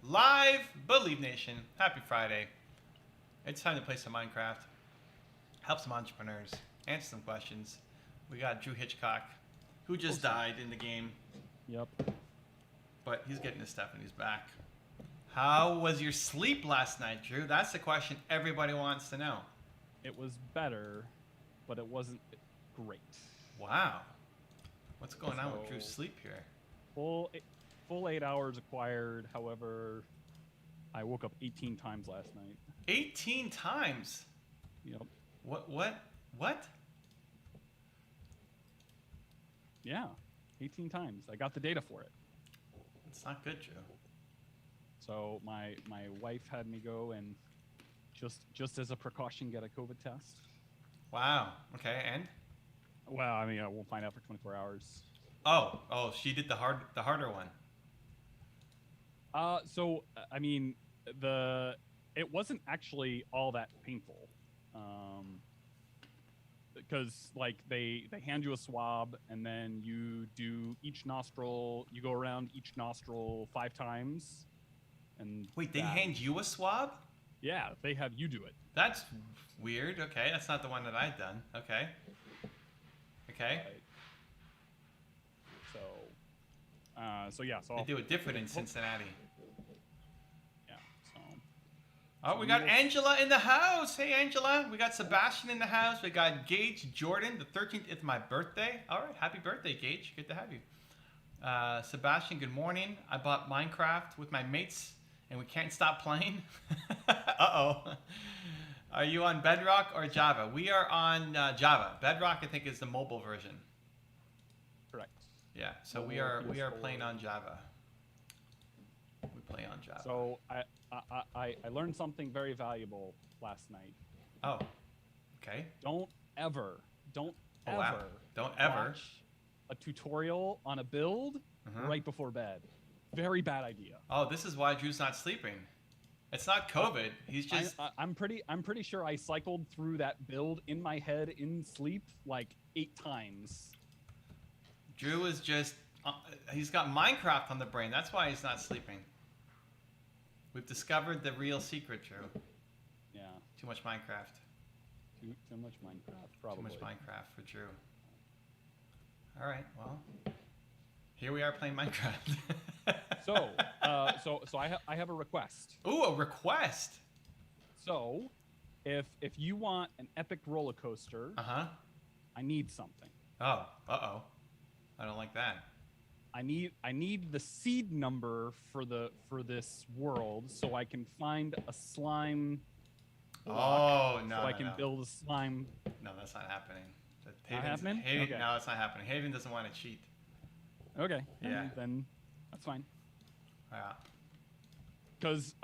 live. Believe Nation, happy Friday. It's time to play some Minecraft, help some entrepreneurs, answer some questions. We got Drew Hitchcock, who just died in the game. Yep. But he's getting his stuff and he's back. How was your sleep last night, Drew? That's the question everybody wants to know. It was better, but it wasn't great. Wow. What's going on with Drew's sleep here? Full 8 hours acquired. However, I woke up 18 times last night. 18 times? Yep. What? Yeah, 18 times. I got the data for it. It's not good, Drew. So my wife had me go and just as a precaution get a COVID test. Wow. Okay, and? Well, I mean, I won't find out for 24 hours. Oh, she did the harder one. So I mean, it wasn't actually all that painful, because like they hand you a swab and then you do each nostril. You go around each nostril 5 times, and wait, they hand you a swab? Yeah, they have you do it. That's weird. Okay, that's not the one that I've done. Okay. Right. So yeah. So they do it different in Cincinnati. Yeah. So. Oh, we got Angela in the house. Hey, Angela. We got Sebastian in the house. We got Gage Jordan. The 13th is my birthday. All right. Happy birthday, Gage. Good to have you. Sebastian, good morning. I bought Minecraft with my mates, and we can't stop playing. Uh-oh. Are you on Bedrock or Java? We are on Java. Bedrock, I think, is the mobile version. Correct. Yeah. So we are playing on Java. We play on Java. So I learned something very valuable last night. Oh. Okay. Don't ever watch a tutorial on a build right before bed. Very bad idea. Oh, this is why Drew's not sleeping. It's not COVID. He's just. I'm pretty sure I cycled through that build in my head in sleep like 8 times. Drew is just. He's got Minecraft on the brain. That's why he's not sleeping. We've discovered the real secret, Drew. Yeah. Too much Minecraft. Too much Minecraft, probably. Too much Minecraft for Drew. All right. Well, here we are playing Minecraft. So I have a request. Ooh, a request. So, if you want an epic roller coaster, I need something. Oh, uh-oh. I don't like that. I need the seed number for this world so I can find a slime block. Oh, no. So I can build a slime. No, that's not happening. Not happening? Okay. No, it's not happening. Hayden doesn't want to cheat. Okay. Yeah. Then that's fine. Yeah. Because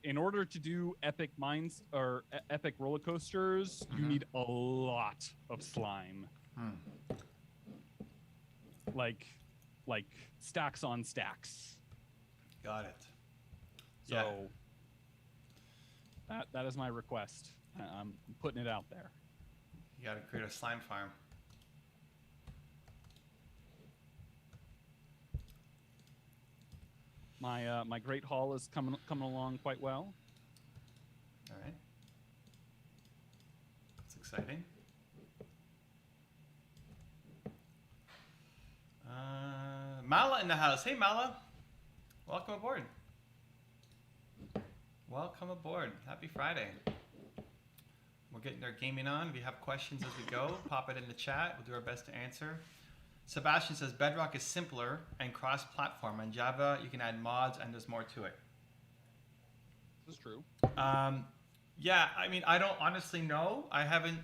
in order to do epic mines or epic roller coasters, you need a lot of slime. Like stacks on stacks. Got it. So that is my request. I'm putting it out there. You got to create a slime farm. My Great Hall is coming along quite well. All right. That's exciting. Mala in the house. Hey, Mala. Welcome aboard. Welcome aboard. Happy Friday. We're getting our gaming on. If you have questions as we go, pop it in the chat. We'll do our best to answer. Sebastian says Bedrock is simpler and cross-platform. On Java, you can add mods and there's more to it. This is true. Yeah, I mean, I don't honestly know. I haven't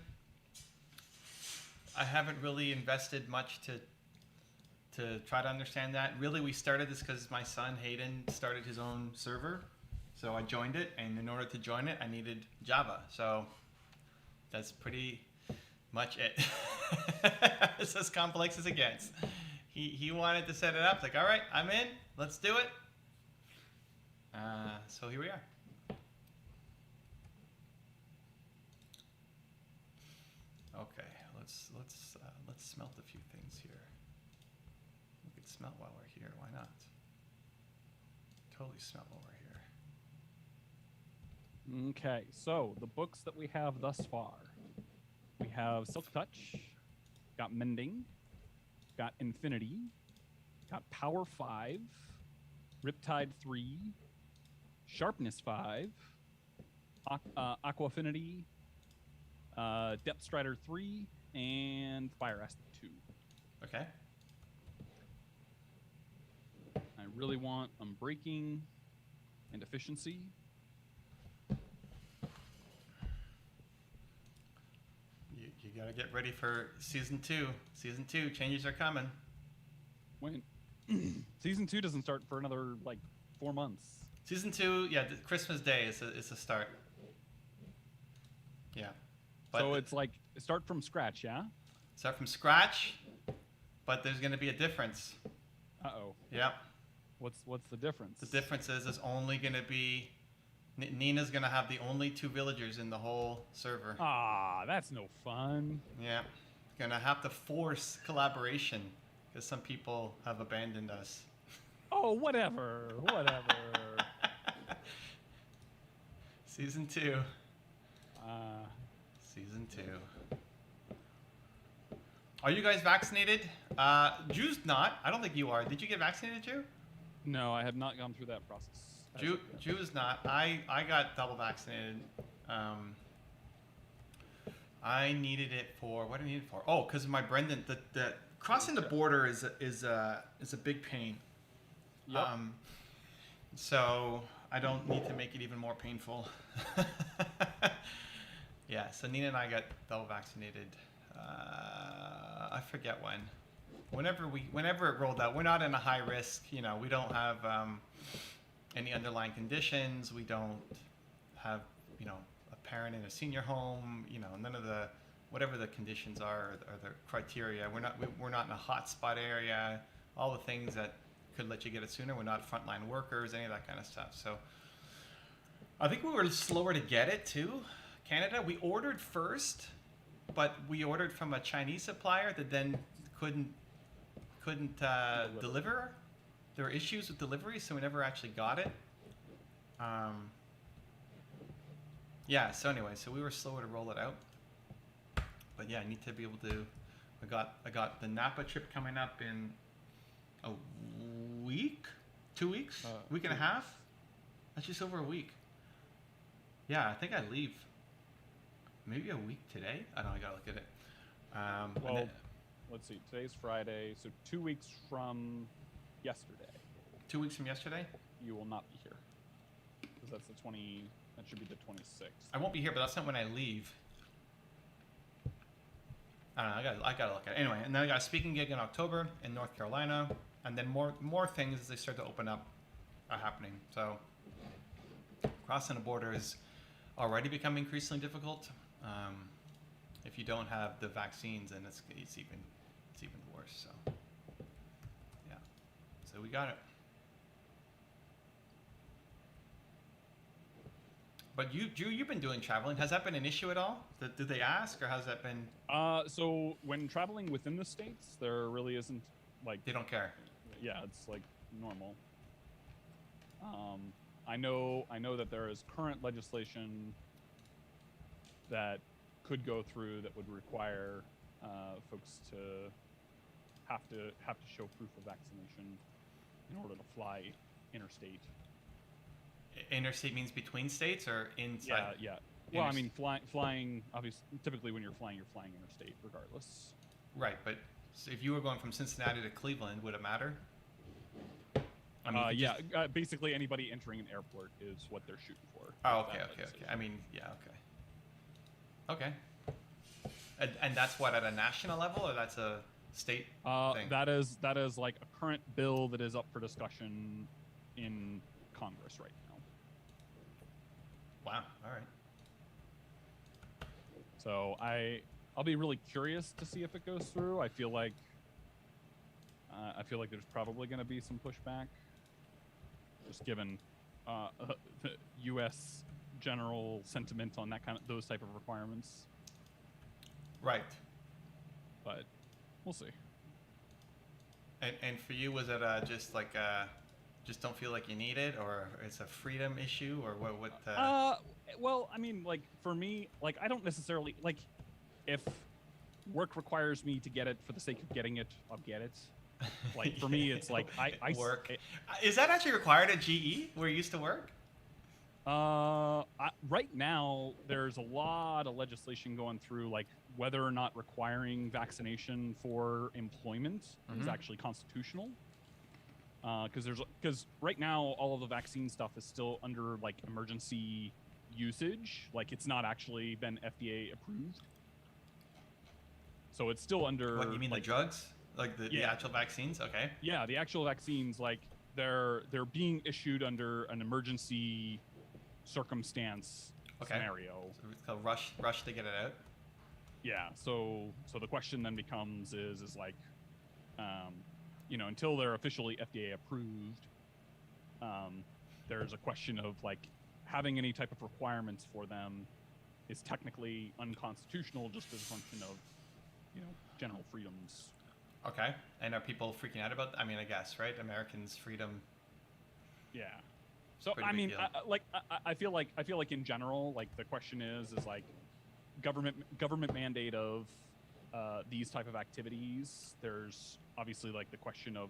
really invested much to try to understand that. Really, we started this because my son Hayden started his own server, so I joined it. And in order to join it, I needed Java. So that's pretty much it. It's as complex as it gets. He wanted to set it up. It's like, all right, I'm in. Let's do it. So here we are. Okay, let's smelt a few things here. We could smelt while we're here. Why not? Totally smelt while we're here. Okay, so the books that we have thus far, we have Silk Touch, got Mending, got Infinity, got Power 5, Riptide 3, Sharpness 5, Aqua Affinity, Depth Strider 3, and Fire Acid 2. Okay. I really want Unbreaking and Efficiency. You gotta get ready for season 2. Season 2 changes are coming. When season 2 doesn't start for another like 4 months. Season 2, yeah, Christmas Day is a start. Yeah. But So it's like start from scratch, yeah? start from scratch, but there's gonna be a difference. Uh-oh. Yep. What's the difference? The difference is it's only gonna be Nina's gonna have the only 2 villagers in the whole server. Ah, that's no fun. Yeah. Gonna have to force collaboration because some people have abandoned us. Oh, whatever. Season 2. uh, Season 2. Are you guys vaccinated? Drew's not. I don't think you are. Did you get vaccinated, Drew? no, I have not gone through that process. Drew is not. I got double vaccinated. I needed it for what did I need it for? Oh, because of my Brendan. The crossing the border is a big pain. Yep. So I don't need to make it even more painful. Yeah. So Nina and I got double vaccinated. I forget when. Whenever it rolled out, we're not in a high risk. You know, we don't have any underlying conditions. We don't have a parent in a senior home. None of the whatever the conditions are or the criteria. We're not in a hotspot area. All the things that could let you get it sooner. We're not frontline workers. Any of that kind of stuff. So I think we were slower to get it too. Canada, we ordered first, but we ordered from a Chinese supplier that then couldn't deliver. There were issues with delivery, so we never actually got it. Yeah. So anyway, so we were slower to roll it out. But yeah, I need to be able to. I got the Napa trip coming up in a week, 2 weeks, week and a half. That's just over a week. Yeah, I think I leave. Maybe a week today. I don't know. I gotta look at it. Well, let's see. Today's Friday, so 2 weeks from yesterday. 2 weeks from yesterday. You will not be here because that's the 20. That should be the 26th. I won't be here, but that's not when I leave. I don't know. I gotta look at it anyway. And then I got a speaking gig in October in North Carolina, and then more things as they start to open up are happening. So crossing the border is already becoming increasingly difficult. If you don't have the vaccines, then it's even worse. So yeah, so we got it. But Drew, you've been doing traveling. Has that been an issue at all? Did they ask, or has that been? So when traveling within the states, there really isn't like They don't care. Yeah, it's like normal. I know that there is current legislation that could go through that would require folks to have to show proof of vaccination in order to fly interstate. Interstate means between states or inside? Yeah. Well, I mean, flying. Obviously, typically when you're flying interstate, regardless. Right, but so if you were going from Cincinnati to Cleveland, would it matter? I mean, yeah. Basically, anybody entering an airport is what they're shooting for. Oh, okay. I mean, yeah, okay. And that's what, at a national level, or that's a state thing? That is like a current bill that is up for discussion in Congress right now. Wow. All right. So I'll be really curious to see if it goes through. I feel like there's probably going to be some pushback, just given the U.S. general sentiment on those type of requirements. Right. But we'll see. And for you, was it just just don't feel like you need it, or it's a freedom issue, or what? Well, I mean, like for me, like I don't necessarily like if work requires me to get it for the sake of getting it, I'll get it. Like for me, it's like I work. Is that actually required at GE where you used to work? Right now, there's a lot of legislation going through, like whether or not requiring vaccination for employment is actually constitutional. Because right now all of the vaccine stuff is still under like emergency usage, like it's not actually been FDA approved. So it's still under. What, you mean like, the drugs, like the actual vaccines? Okay. Yeah, the actual vaccines, like they're being issued under an emergency circumstance scenario. So it's called rush to get it out. Yeah. So the question then becomes is like, until they're officially FDA approved, there's a question of like having any type of requirements for them is technically unconstitutional just as a function of, general freedoms. Okay. And are people freaking out about that? I mean, I guess, right? Americans' freedom. Yeah. So I mean, I feel like in general, like the question is like government mandate of these type of activities. There's obviously like the question of,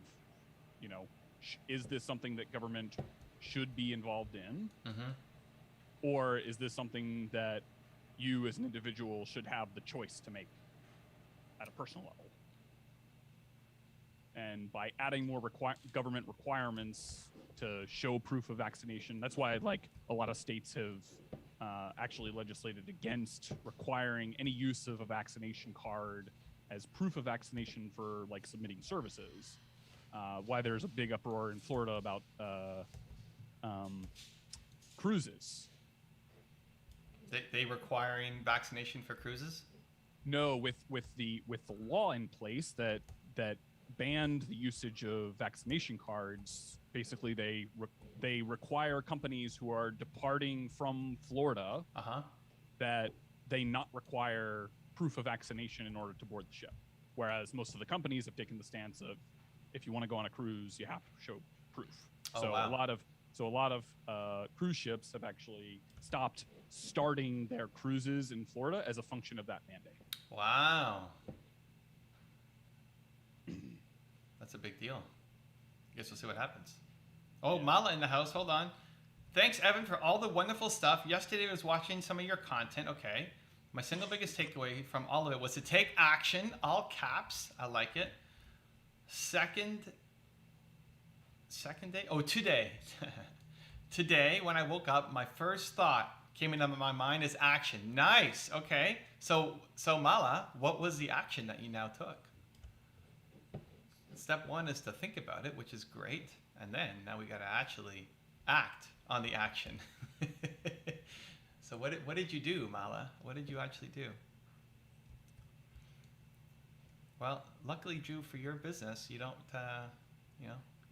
is this something that government should be involved in, or is this something that you as an individual should have the choice to make at a personal level? And by adding more government requirements to show proof of vaccination, that's why like a lot of states have actually legislated against requiring any use of a vaccination card as proof of vaccination for like submitting services. Why there's a big uproar in Florida about cruises. They requiring vaccination for cruises? No, with the law in place that banned the usage of vaccination cards. Basically, they require companies who are departing from Florida that they not require proof of vaccination in order to board the ship. Whereas most of the companies have taken the stance of, if you want to go on a cruise, you have to show proof. A lot of cruise ships have actually stopped starting their cruises in Florida as a function of that mandate. Wow. That's a big deal. I guess we'll see what happens. Oh, yeah. Mala in the house. Hold on. Thanks, Evan, for all the wonderful stuff. Yesterday I was watching some of your content. Okay. My single biggest takeaway from all of it was to take action. All caps. I like it. Second day? Oh, today. Today, when I woke up, my first thought came into my mind is action. Nice. Okay. So Mala, what was the action that you now took? Step one is to think about it, which is great. And then now we got to actually act on the action. So what did you do, Mala? What did you actually do? Well, luckily, Drew, for your business, you don't,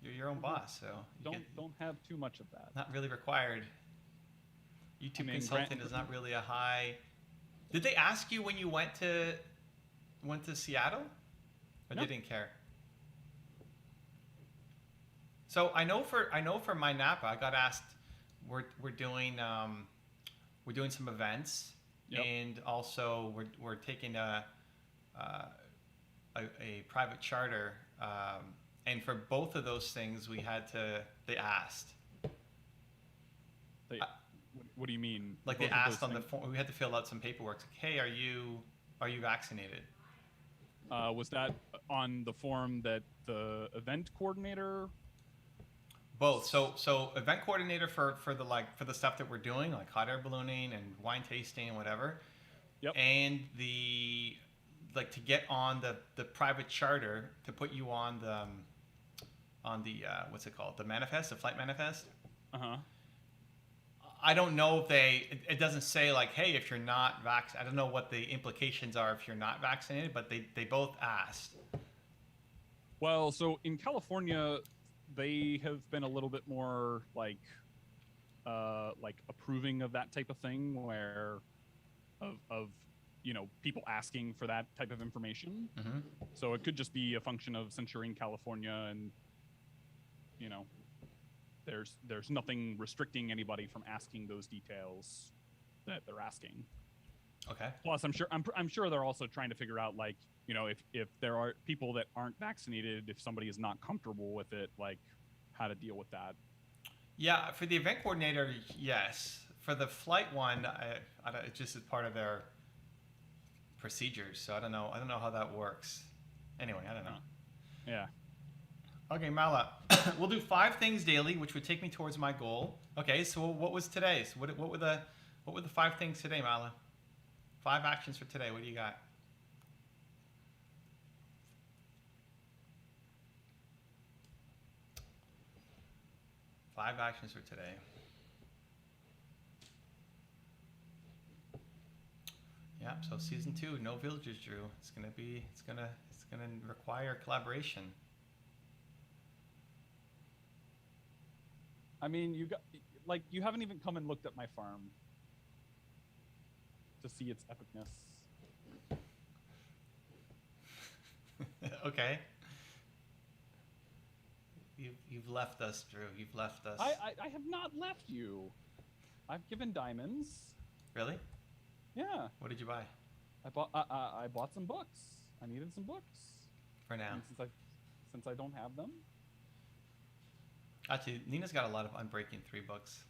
you're your own boss, so don't have too much of that. Not really required. YouTube consulting is not really a high. Did they ask you when you went to Seattle, or no. They didn't care? So I know for my Napa, I got asked. We're doing some events, yep. And also we're taking a private charter, and for both of those things they asked. What do you mean? Like they asked on the form. We had to fill out some paperwork. Like, hey, are you vaccinated? Was that on the form that the event coordinator? Both. So event coordinator for the stuff that we're doing, like hot air ballooning and wine tasting and whatever. Yep. And to get on the private charter to put you on the what's it called? The manifest, the flight manifest. I don't know if it doesn't say like, hey, if you're not vaccinated. I don't know what the implications are if you're not vaccinated, but they both asked. Well, so in California, they have been a little bit more like approving of that type of thing, where of people asking for that type of information. Mm-hmm. So it could just be a function of since you're in California and there's nothing restricting anybody from asking those details that they're asking. Okay. Plus, I'm sure they're also trying to figure out, like, you know, if there are people that aren't vaccinated, if somebody is not comfortable with it, like how to deal with that. Yeah, for the event coordinator, yes. For the flight one, I don't, it just is part of their procedures, so I don't know. I don't know how that works. Anyway, I don't know. Yeah. Okay, Mala, we'll do 5 things daily, which would take me towards my goal. Okay, so what was today's? What were the 5 things today, Mala? 5 actions for today. What do you got? Five actions for today. Yeah, so season 2, no villagers, Drew. It's gonna require collaboration. I mean, you haven't even come and looked at my farm to see its epicness. Okay. You've left us, Drew. You've left us. I have not left you. I've given diamonds. Really? Yeah. What did you buy? I bought some books. I needed some books. For now. And since I don't have them. Actually, Nina's got a lot of Unbreaking 3 books.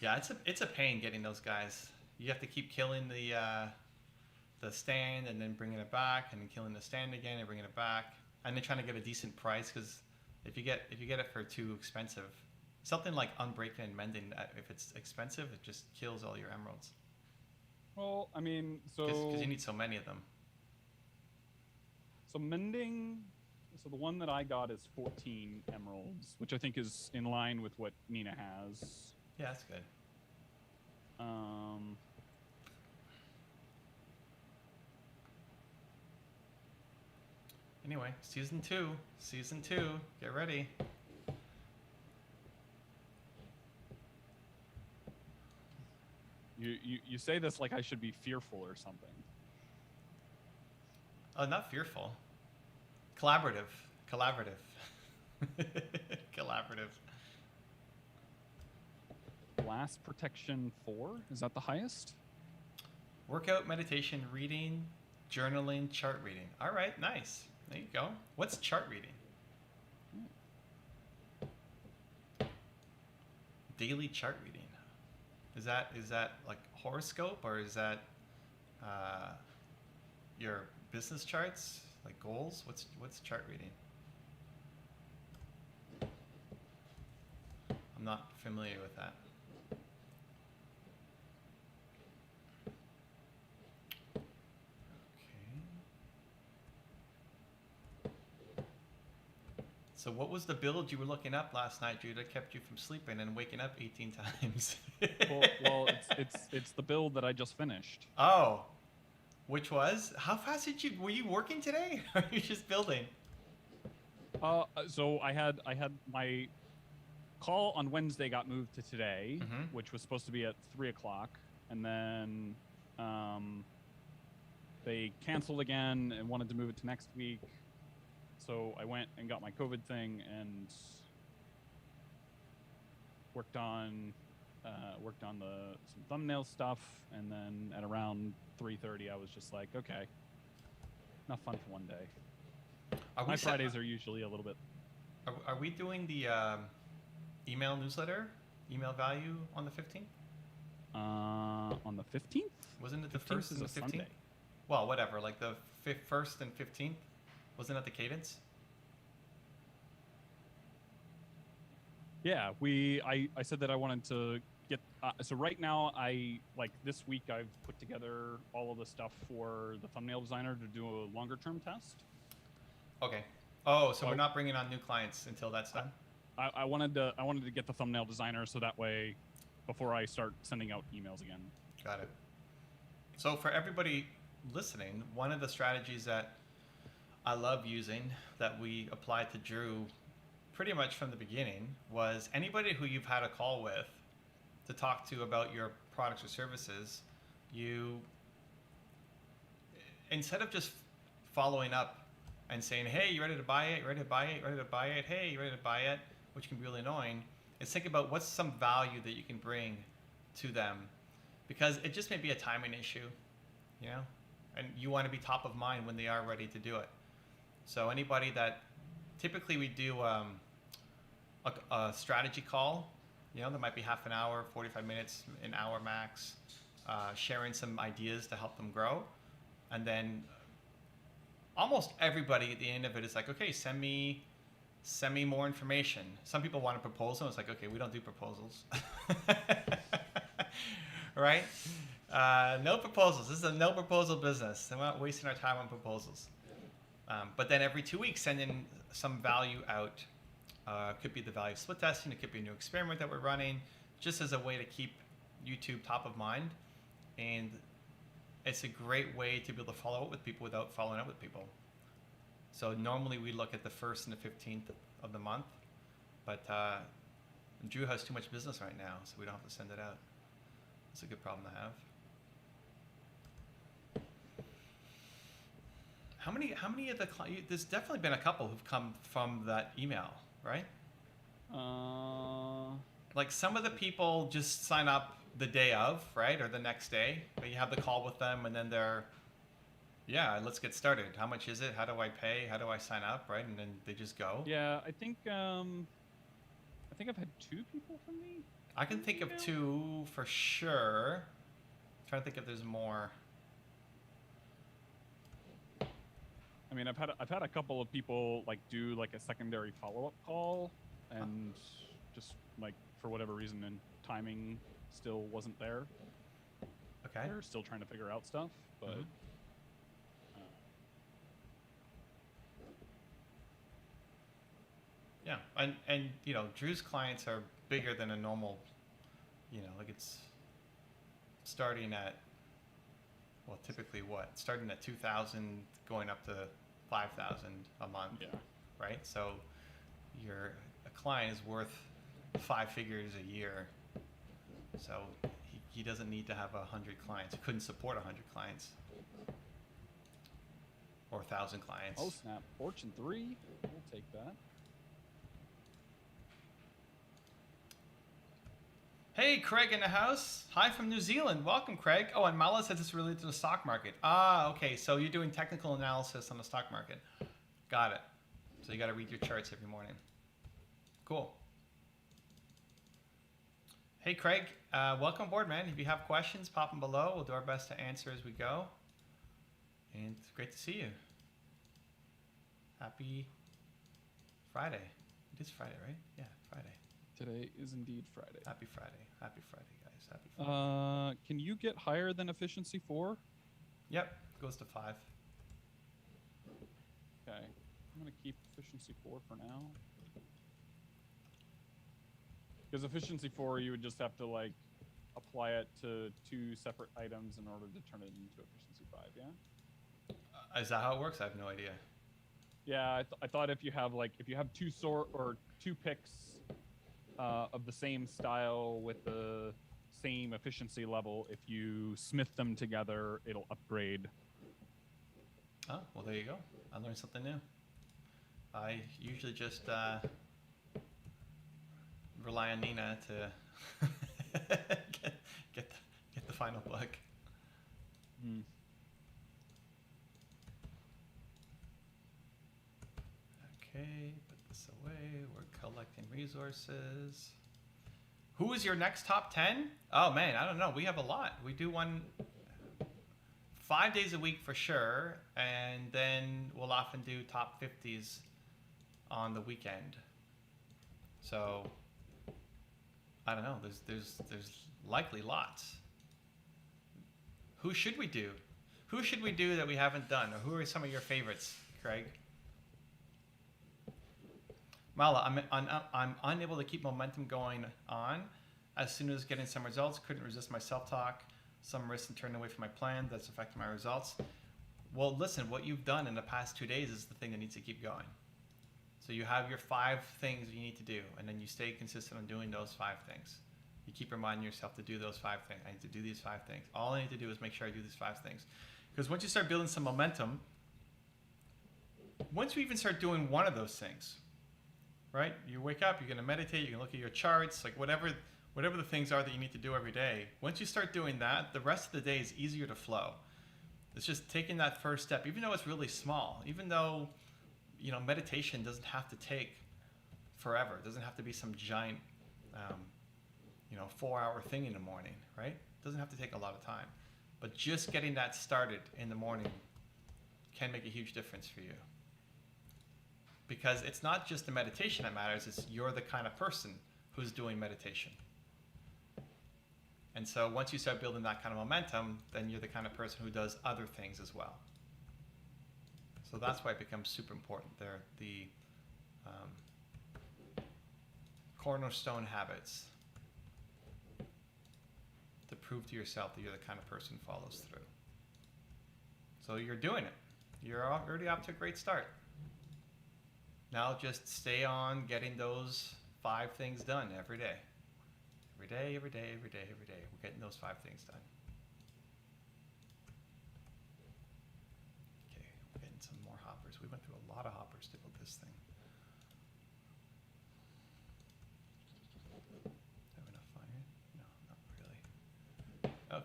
Yeah, it's a pain getting those guys. You have to keep killing the stand and then bringing it back, and then killing the stand again and bringing it back, and then trying to get a decent price, because if you get it for too expensive, something like Unbreaking and Mending, if it's expensive, it just kills all your emeralds. Well, I mean, so because you need so many of them. So Mending. So the one that I got is 14 emeralds, which I think is in line with what Nina has. Yeah, that's good. Anyway, season 2, get ready. You say this like I should be fearful or something. Oh, not fearful. Collaborative. Collaborative. Blast protection 4? Is that the highest? Workout, meditation, reading, journaling, chart reading. All right, nice. There you go. What's chart reading? Daily chart reading. Is that like horoscope, or is that your business charts, like goals? What's chart reading? I'm not familiar with that. So what was the build you were looking up last night, Judah? Kept you from sleeping and waking up 18 times. well, it's the build that I just finished. Oh, which was? How fast were you working today? Or are you just building? So I had my call on Wednesday got moved to today, which was supposed to be at 3:00, and then they canceled again and wanted to move it to next week. So I went and got my COVID thing and worked on some thumbnail stuff, and then at around 3:30 I was just like, okay, enough fun for one day. My Fridays are usually a little bit. Are we doing the email newsletter, email value on the 15th? On the 15th? Wasn't it the 1st and the 15th? Sunday. Well, whatever, like the 1st and 15th? Wasn't that the cadence? Yeah, I said that I wanted to get so right now this week I've put together all of the stuff for the thumbnail designer to do a longer term test. Okay. Oh, so we're not bringing on new clients until that's done? I wanted to get the thumbnail designer, so that way before I start sending out emails again. Got it. So for everybody listening, one of the strategies that I love using, that we applied to Drew pretty much from the beginning, was anybody who you've had a call with to talk to about your products or services, you, instead of just following up and saying, hey, you ready to buy it? You ready to buy it? You ready to buy it? Hey, you ready to buy it? Which can be really annoying. Is think about what's some value that you can bring to them, because it just may be a timing issue, you know, and you want to be top of mind when they are ready to do it. So anybody that typically we do a strategy call, you know, that might be half an hour, 45 minutes, an hour max, sharing some ideas to help them grow. And then almost everybody at the end of it is like, okay, send me more information. Some people want a proposal. It's like, okay, we don't do proposals. Right? No proposals. This is a no proposal business. I'm not wasting our time on proposals. But then every 2 weeks, send in some value out. Could be the value of split testing. It could be a new experiment that we're running, just as a way to keep YouTube top of mind. And it's a great way to be able to follow up with people without following up with people. So normally we look at the 1st and the 15th of the month, but Drew has too much business right now, so we don't have to send it out. It's a good problem to have. How many of the there's definitely been a couple who've come from that email, right? Like some of the people just sign up the day of, right, or the next day, but you have the call with them, and then they're, yeah, let's get started. How much is it? How do I pay? How do I sign up, right? And then they just go. Yeah, I think I've had 2 people from me. I can think of 2 for sure. I'm trying to think if there's more. I mean, I've had a couple of people like do like a secondary follow-up call, and just like for whatever reason and timing still wasn't there. Okay. They're still trying to figure out stuff, but. Mm-hmm. Yeah, and you know, Drew's clients are bigger than a normal, you know, like it's starting at, well, typically what? Starting at 2,000, going up to 5,000 a month. Yeah. Right? So a client is worth 5 figures a year. So he doesn't need to have 100 clients. He couldn't support 100 clients. Or 1,000 clients. Oh snap! Fortune 3. We'll take that. Hey, Craig in the house. Hi from New Zealand. Welcome, Craig. Oh, and Mala says it's related to the stock market. Ah, okay. So you're doing technical analysis on the stock market. Got it. So you got to read your charts every morning. Cool. Hey, Craig. Welcome aboard, man. If you have questions, pop them below. We'll do our best to answer as we go. And it's great to see you. Happy Friday. It is Friday, right? Yeah, Friday. Today is indeed Friday. Happy Friday. Happy Friday, guys. Happy Friday. Can you get higher than efficiency 4? Yep. Goes to 5. Okay. I'm going to keep efficiency 4 for now. Because efficiency 4, you would just have to, like, apply it to 2 separate items in order to turn it into efficiency 5, yeah? Is that how it works? I have no idea. Yeah, I thought if you have, like, if you have 2 picks of the same style with the same efficiency level, if you smith them together, it'll upgrade. Oh, well, there you go. I learned something new. I usually just rely on Nina to get the final book. Hmm. Okay, put this away. We're collecting resources. Who is your next top 10? Oh man, I don't know. We have a lot. We do one 5 days a week for sure, and then we'll often do top 50s on the weekend. So I don't know. There's likely lots. Who should we do? Who should we do that we haven't done? Or who are some of your favorites, Craig? Mala, I'm unable to keep momentum going on. As soon as getting some results, couldn't resist my self-talk. Some risks and turning away from my plan. That's affecting my results. Well, listen, what you've done in the past 2 days is the thing that needs to keep going. So you have your 5 things you need to do, and then you stay consistent on doing those 5 things. You keep reminding yourself to do those 5 things. I need to do these 5 things. All I need to do is make sure I do these 5 things. Because once you start building some momentum, once you even start doing one of those things, right? You wake up, you're going to meditate, you're going to look at your charts, like whatever the things are that you need to do every day. Once you start doing that, the rest of the day is easier to flow. It's just taking that first step, even though it's really small, even though, meditation doesn't have to take forever. It doesn't have to be some giant, 4-hour thing in the morning, right? It doesn't have to take a lot of time. But just getting that started in the morning can make a huge difference for you. Because it's not just the meditation that matters, it's you're the kind of person who's doing meditation. And so once you start building that kind of momentum, then you're the kind of person who does other things as well. So that's why it becomes super important. They're the cornerstone habits to prove to yourself that you're the kind of person who follows through. So you're doing it. You're already off to a great start. Now just stay on getting those 5 things done every day. Every day, every day, every day, every day. We're getting those 5 things done. Okay, we're getting some more hoppers. We went through a lot of hoppers to build this thing. Have enough fun here? No, not really.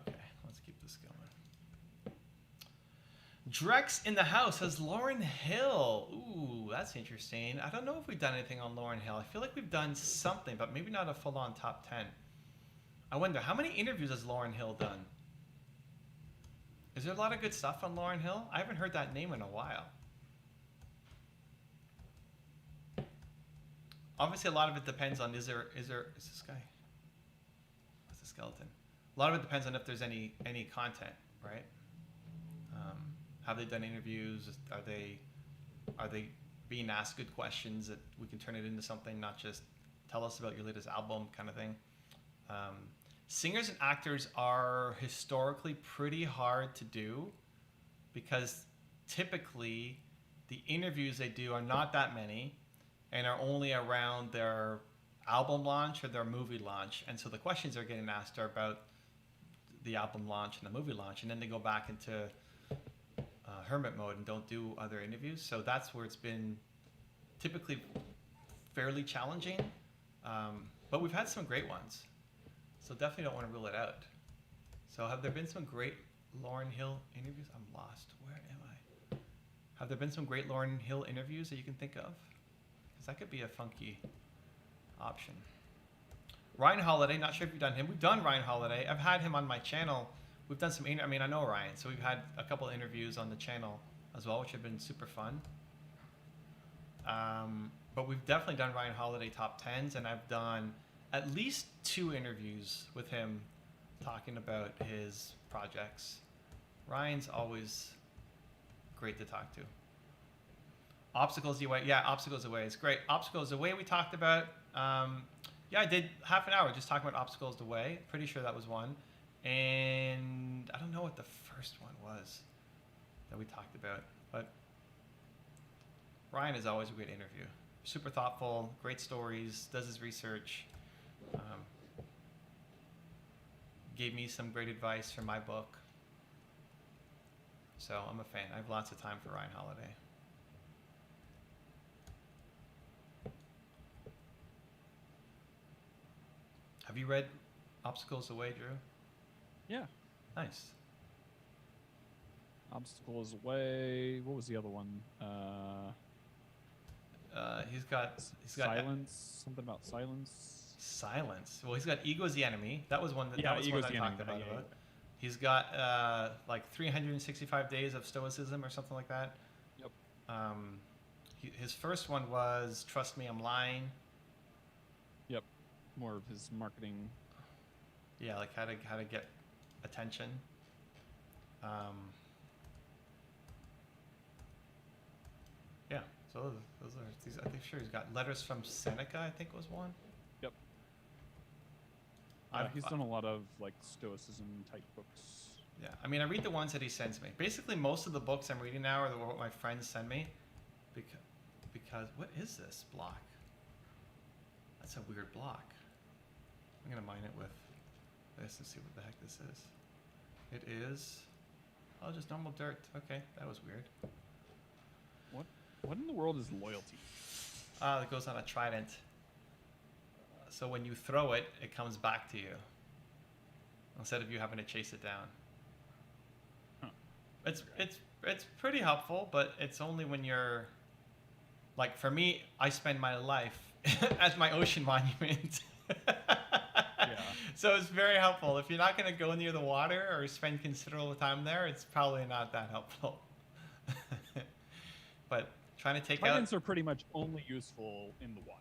Okay, let's keep this going. Drex in the house has Lauryn Hill. Ooh, that's interesting. I don't know if we've done anything on Lauryn Hill. I feel like we've done something, but maybe not a full-on top 10. I wonder, how many interviews has Lauryn Hill done? Is there a lot of good stuff on Lauryn Hill? I haven't heard that name in a while. Obviously, a lot of it depends on is this guy? What's the skeleton? A lot of it depends on if there's any content, right? Have they done interviews? Are they being asked good questions that we can turn it into something, not just tell us about your latest album kind of thing? Singers and actors are historically pretty hard to do because typically the interviews they do are not that many and are only around their album launch or their movie launch. And so the questions they're getting asked are about the album launch and the movie launch, and then they go back into hermit mode and don't do other interviews. So that's where it's been typically fairly challenging. But we've had some great ones. So definitely don't want to rule it out. So have there been some great Lauryn Hill interviews? I'm lost. Where am I? Have there been some great Lauryn Hill interviews that you can think of? Because that could be a funky option. Ryan Holiday, not sure if you've done him. We've done Ryan Holiday. I've had him on my channel. We've done some, I know Ryan, so we've had a couple of interviews on the channel as well, which have been super fun. But we've definitely done Ryan Holiday top 10s, and I've done at least 2 interviews with him talking about his projects. Ryan's always great to talk to. Obstacles the Way. Yeah, Obstacles the Way is great. Obstacles the Way we talked about. Yeah, I did half an hour just talking about Obstacles the Way. Pretty sure that was one. And I don't know what the first one was that we talked about, but Ryan is always a great interview. Super thoughtful, great stories, does his research. Gave me some great advice for my book. So I'm a fan. I have lots of time for Ryan Holiday. Have you read Obstacles the Way, Drew? Yeah. Nice. Obstacles Away. What was the other one? He's got Silence. Something about silence. Silence. Well, he's got Ego is the Enemy. That was one that, Yeah, that was Ego's one the I Enemy. talked about. Yeah. He's got like 365 days of stoicism or something like that. Yep. His first one was Trust Me, I'm Lying. Yep. More of his marketing. Yeah, like how to get attention. Yeah. So those are these. I think sure he's got Letters from Seneca. I think was one. Yep. He's done a lot of like stoicism type books. Yeah, I mean, I read the ones that he sends me. Basically, most of the books I'm reading now are what my friends send me, because what is this block? That's a weird block. I'm gonna mine it with this and see what the heck this is. It is, oh, just normal dirt. Okay, that was weird. What? What in the world is loyalty? It goes on a trident. So when you throw it, it comes back to you. Instead of you having to chase it down. Huh. It's pretty helpful, but it's only when you're... Like, for me, I spend my life as my ocean monument. Yeah. So it's very helpful. If you're not going to go near the water or spend considerable time there, it's probably not that helpful. But trying to take Tridents are pretty much only useful in the water.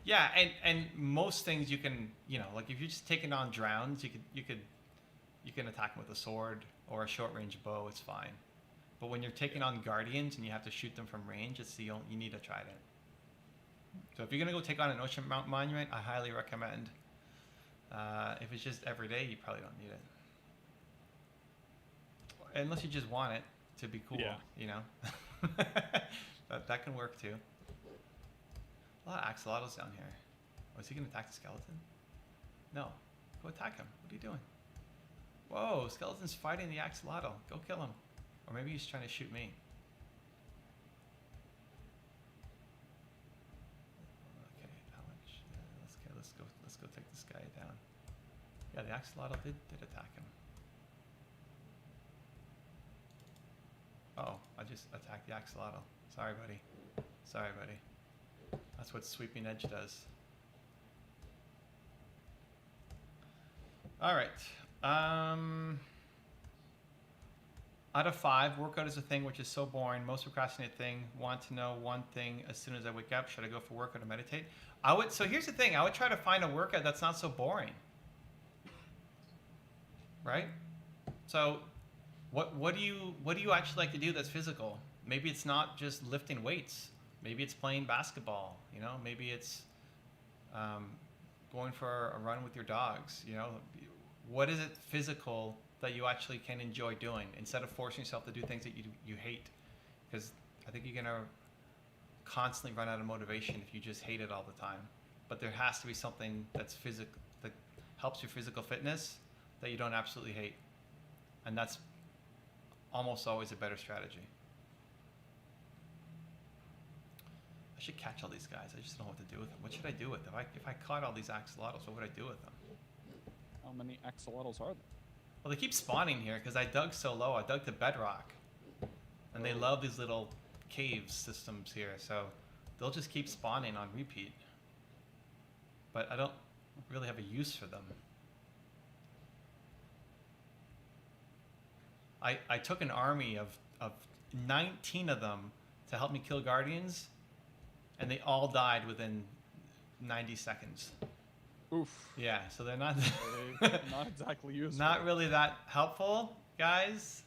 Yeah, and most things you can, you know, like if you're just taking on drowns, you can attack them with a sword or a short range bow. It's fine. But when you're taking on guardians and you have to shoot them from range, it's you need a trident. So if you're gonna go take on an ocean monument, I highly recommend. If it's just every day, you probably don't need it, unless you just want it to be cool. Yeah. You know, that can work too. A lot of axolotls down here. Oh, is he gonna attack the skeleton? No, go attack him. What are you doing? Whoa, skeleton's fighting the axolotl. Go kill him. Or maybe he's trying to shoot me. Okay, how much? Let's go take this guy down. Yeah, the axolotl did attack him. Uh oh, I just attacked the axolotl. Sorry, buddy. Sorry, buddy. That's what Sweeping Edge does. All right. Out of 5, workout is a thing which is so boring. Most procrastinate thing. Want to know one thing as soon as I wake up. Should I go for workout or meditate? So here's the thing. I would try to find a workout that's not so boring. Right? So what do you actually like to do that's physical? Maybe it's not just lifting weights. Maybe it's playing basketball. You know, maybe it's going for a run with your dogs. You know, what is it physical that you actually can enjoy doing instead of forcing yourself to do things that you hate? Because I think you're gonna constantly run out of motivation if you just hate it all the time. But there has to be something that's physical, that helps your physical fitness, that you don't absolutely hate, and that's almost always a better strategy. I should catch all these guys. I just don't know what to do with them. What should I do with them? If I caught all these axolotls, what would I do with them? How many axolotls are there? Well, they keep spawning here because I dug so low. I dug to bedrock. And they love these little cave systems here. So they'll just keep spawning on repeat. But I don't really have a use for them. I took an army of 19 of them to help me kill guardians. And they all died within 90 seconds. Oof. Yeah, so they're not Not exactly useful. not really that helpful, guys.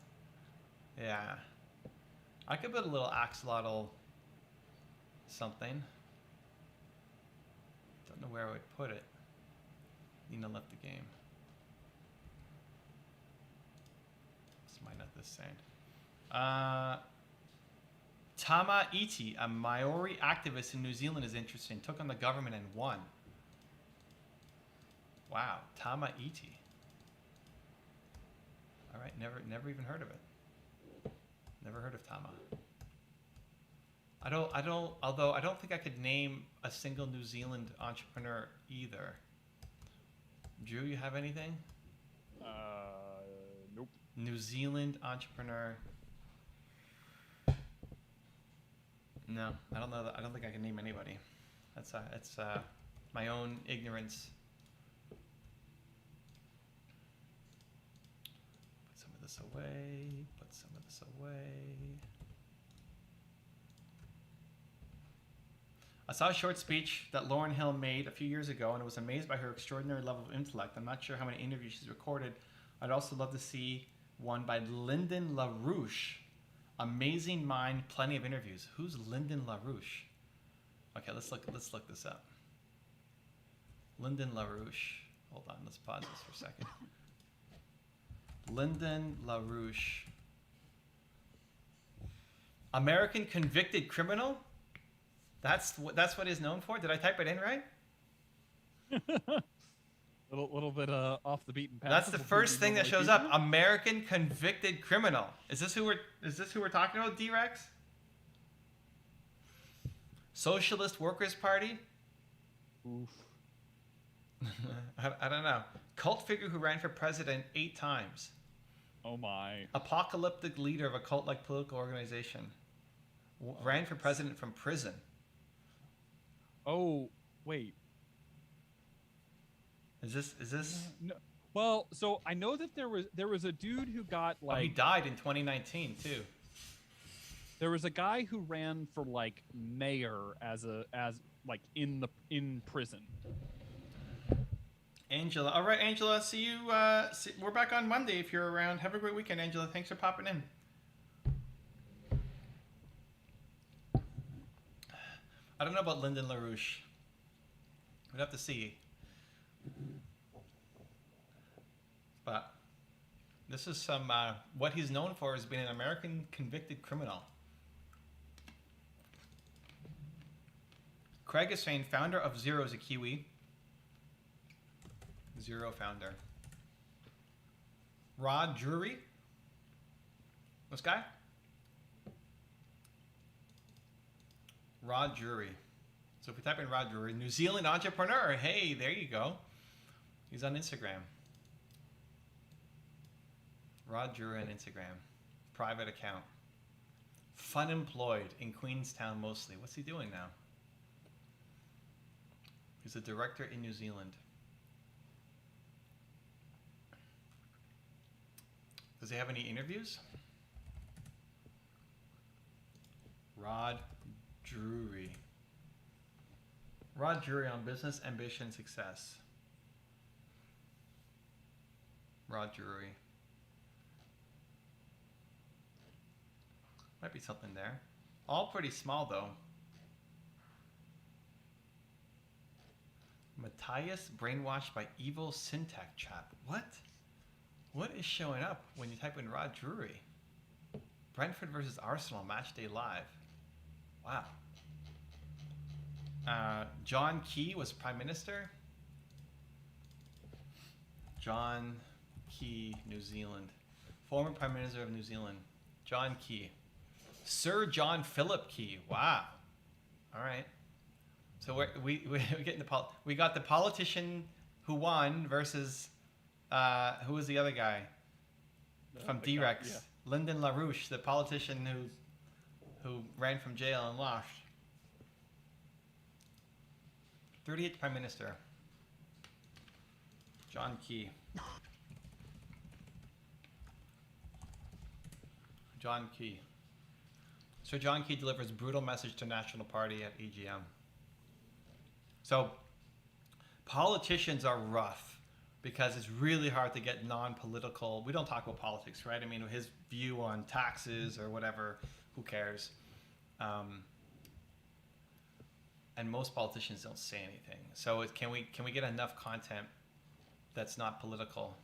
Yeah. I could put a little axolotl something. Don't know where I would put it. Nina left the game. Let's mine up this sand. Tama Iti, a Maori activist in New Zealand, is interesting. Took on the government and won. Wow, Tama Iti. All right, never even heard of it. Never heard of Tama. Although I don't think I could name a single New Zealand entrepreneur either. Drew, you have anything? Nope. New Zealand entrepreneur. No, I don't know. I don't think I can name anybody. That's my own ignorance. Put some of this away. Put some of this away. I saw a short speech that Lauryn Hill made a few years ago, and I was amazed by her extraordinary level of intellect. I'm not sure how many interviews she's recorded. I'd also love to see one by Lyndon LaRouche. Amazing mind, plenty of interviews. Who's Lyndon LaRouche? Okay, let's look this up. Lyndon LaRouche. Hold on, let's pause this for a second. Lyndon LaRouche. American convicted criminal? That's what he's known for? Did I type it in right? little bit off the beaten path. That's the first thing that shows up. American convicted criminal. Is this who we're talking about, D-Rex? Socialist Workers Party? Oof. I don't know. Cult figure who ran for president 8 times. Oh my. Apocalyptic leader of a cult-like political organization. Ran for president from prison. Oh, wait. Is this? No. Well, so I know that there was a dude who got Oh, he like died in 2019 too. there was a guy who ran for like mayor as like in prison. Angela. All right, Angela. See you. We're back on Monday if you're around. Have a great weekend, Angela. Thanks for popping in. I don't know about Lyndon LaRouche. We'd have to see. But this is some what he's known for is being an American convicted criminal. Craig is saying founder of Zero is a Kiwi. Zero founder. Rod Drury. This guy? Rod Drury. So if we type in Rod Drury, New Zealand entrepreneur. Hey, there you go. He's on Instagram. Rod Drury on Instagram. Private account. Fun employed in Queenstown mostly. What's he doing now? He's a director in New Zealand. Does he have any interviews? Rod Drury. Rod Drury on business, ambition, success. Rod Drury. Might be something there. All pretty small though. Matthias brainwashed by evil syntax chap. What? What is showing up when you type in Rod Drury? Brentford versus Arsenal match day live. Wow. John Key was prime minister. John Key, New Zealand. Former prime minister of New Zealand. John Key. Sir John Philip Key. Wow. All right. So we're getting we got the politician who won versus who was the other guy from D-Rex? Yeah. Lyndon LaRouche, the politician who ran from jail and lost. 38th Prime Minister. John Key. John Key. Sir John Key delivers brutal message to National Party at EGM. So, politicians are rough because it's really hard to get non-political. We don't talk about politics, right? I mean, his view on taxes or whatever, who cares? And most politicians don't say anything. So, can we get enough content that's not political?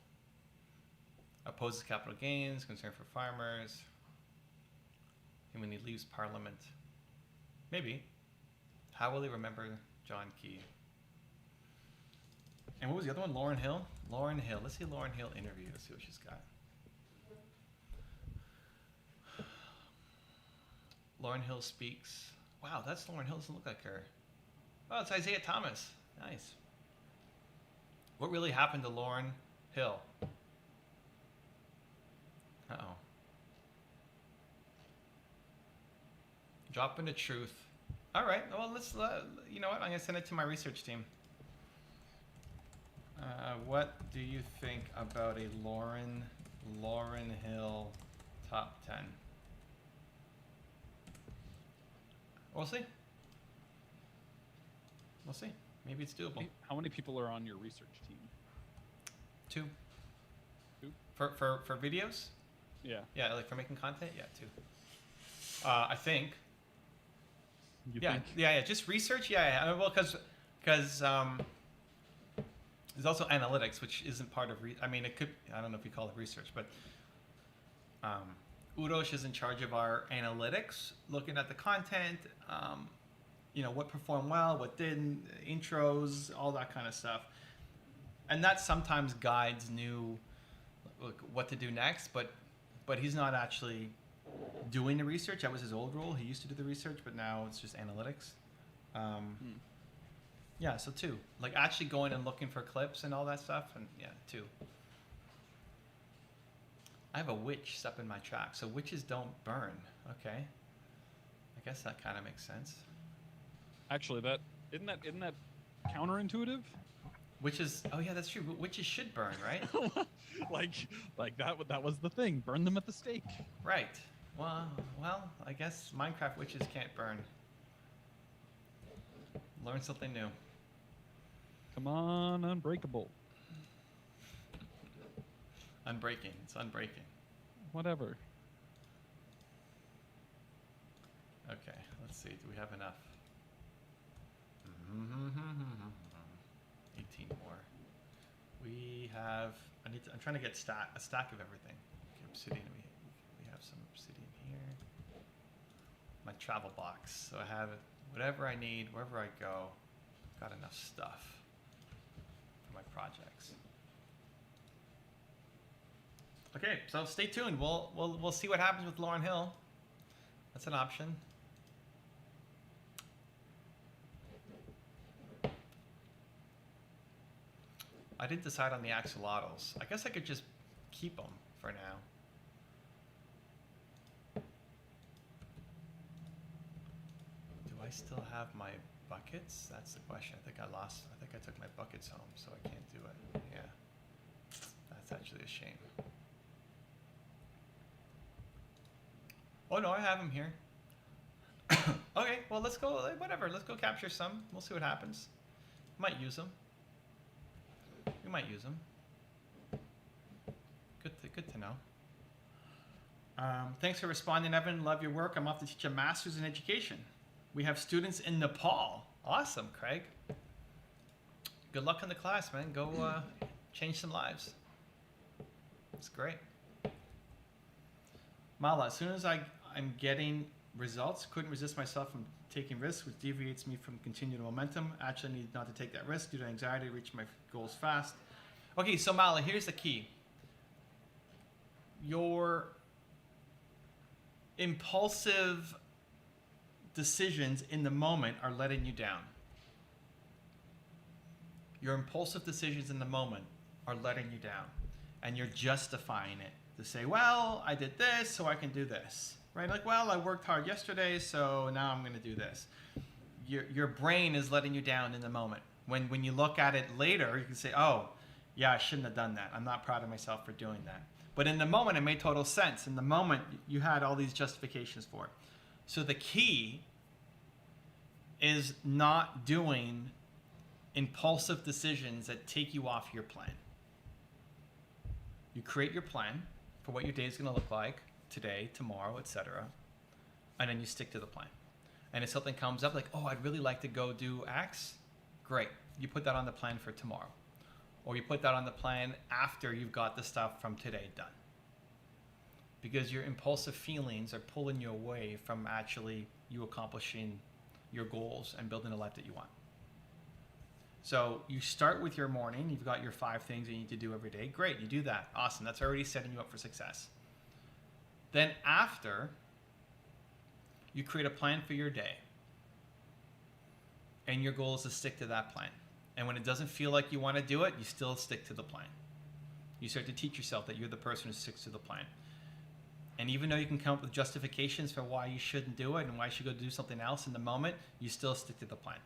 Opposes capital gains, concern for farmers. And when he leaves Parliament, maybe. How will he remember John Key? And what was the other one? Lauren Hill? Lauren Hill. Let's see Lauren Hill interview. Let's see what she's got. Lauren Hill speaks. Wow, that's Lauren Hill. Doesn't look like her. Oh, it's Isaiah Thomas. Nice. What really happened to Lauren Hill? Uh-oh. Drop into truth. All right. Well, let's. You know what? I'm gonna send it to my research team. What do you think about a Lauren Hill top 10? We'll see. We'll see. Maybe it's doable. How many people are on your research team? 2. 2? For videos? Yeah. Yeah, like for making content? Yeah, 2. I think. You yeah, think? yeah. Just research. Yeah. Well, because there's also analytics, which isn't part of. I mean, it could. I don't know if you call it research, but Udosh is in charge of our analytics, looking at the content. You know, what performed well, what didn't, intros, all that kind of stuff, and that sometimes guides what to do next. But he's not actually doing the research. That was his old role. He used to do the research, but now it's just analytics. Yeah, so 2. Like actually going and looking for clips and all that stuff, and yeah, 2. I have a witch up in my track, so witches don't burn. Okay, I guess that kind of makes sense. Actually, that isn't that counterintuitive? Witches, oh yeah, that's true. Witches should burn, right? like that was the thing. Burn them at the stake. Right. Well, I guess Minecraft witches can't burn. Learn something new. Come on, Unbreakable. Unbreaking. It's unbreaking. Whatever. Okay, let's see. Do we have enough? 18 more. We have. I'm trying to get a stack of everything. Okay, obsidian. We have some obsidian here. My travel box. So I have whatever I need wherever I go. Got enough stuff for my projects. Okay, so stay tuned. We'll see what happens with Lauren Hill. That's an option. I didn't decide on the axolotls. I guess I could just keep them for now. Do I still have my buckets? That's the question. I think I took my buckets home, so I can't do it. Yeah. That's actually a shame. Oh no, I have them here. Okay, well let's go, whatever, let's go capture some. We'll see what happens. Might use them. We might use them. Good to know. Thanks for responding, Evan. Love your work. I'm off to teach a master's in education. We have students in Nepal. Awesome, Craig. Good luck in the class, man. Go change some lives. It's great. Mala, as soon as I'm getting results, couldn't resist myself from taking risks, which deviates me from continued momentum. Actually, I need not to take that risk due to anxiety to reach my goals fast. Okay, so Mala, here's the key. Your impulsive decisions in the moment are letting you down. Your impulsive decisions in the moment are letting you down. And you're justifying it to say, well, I did this, so I can do this. Right? Like, well, I worked hard yesterday, so now I'm going to do this. Your brain is letting you down in the moment. When you look at it later, you can say, oh, yeah, I shouldn't have done that. I'm not proud of myself for doing that. But in the moment, it made total sense. In the moment, you had all these justifications for it. So the key is not doing impulsive decisions that take you off your plan. You create your plan for what your day is going to look like, today, tomorrow, etc. And then you stick to the plan. And if something comes up like, oh, I'd really like to go do X, great. You put that on the plan for tomorrow. Or you put that on the plan after you've got the stuff from today done. Because your impulsive feelings are pulling you away from actually you accomplishing your goals and building the life that you want. So you start with your morning. You've got your 5 things that you need to do every day. Great, you do that. Awesome. That's already setting you up for success. Then after, you create a plan for your day. And your goal is to stick to that plan. And when it doesn't feel like you want to do it, you still stick to the plan. You start to teach yourself that you're the person who sticks to the plan. And even though you can come up with justifications for why you shouldn't do it and why you should go do something else in the moment, you still stick to the plan.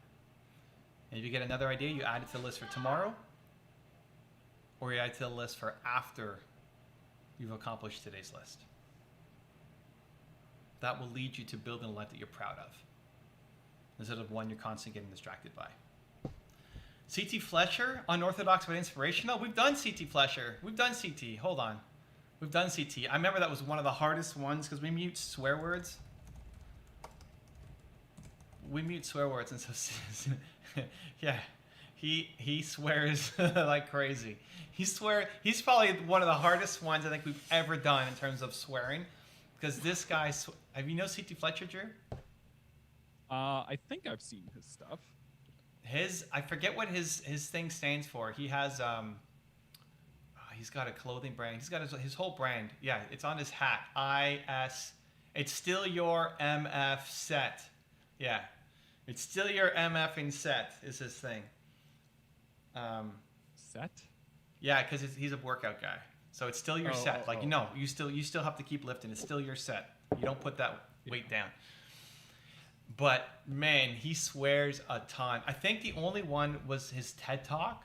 And if you get another idea, you add it to the list for tomorrow, or you add it to the list for after you've accomplished today's list. That will lead you to building a life that you're proud of, instead of one you're constantly getting distracted by. CT Fletcher, unorthodox but inspirational. We've done CT Fletcher. We've done CT. Hold on. We've done CT. I remember that was one of the hardest ones because we mute swear words. We mute swear words, and so yeah, he swears like crazy. He's probably one of the hardest ones I think we've ever done in terms of swearing, because this guy. Have you know CT Fletcher, Drew? I think I've seen his stuff. I forget what his thing stands for. He has he's got a clothing brand. He's got his whole brand. Yeah, it's on his hat. IS. It's still your MF set. Yeah. It's still your MFing set is his thing. Set? Yeah, because he's a workout guy. So it's still your set. Like, oh. you still have to keep lifting. It's still your set. You don't put that weight down. But man, he swears a ton. I think the only one was his TED Talk.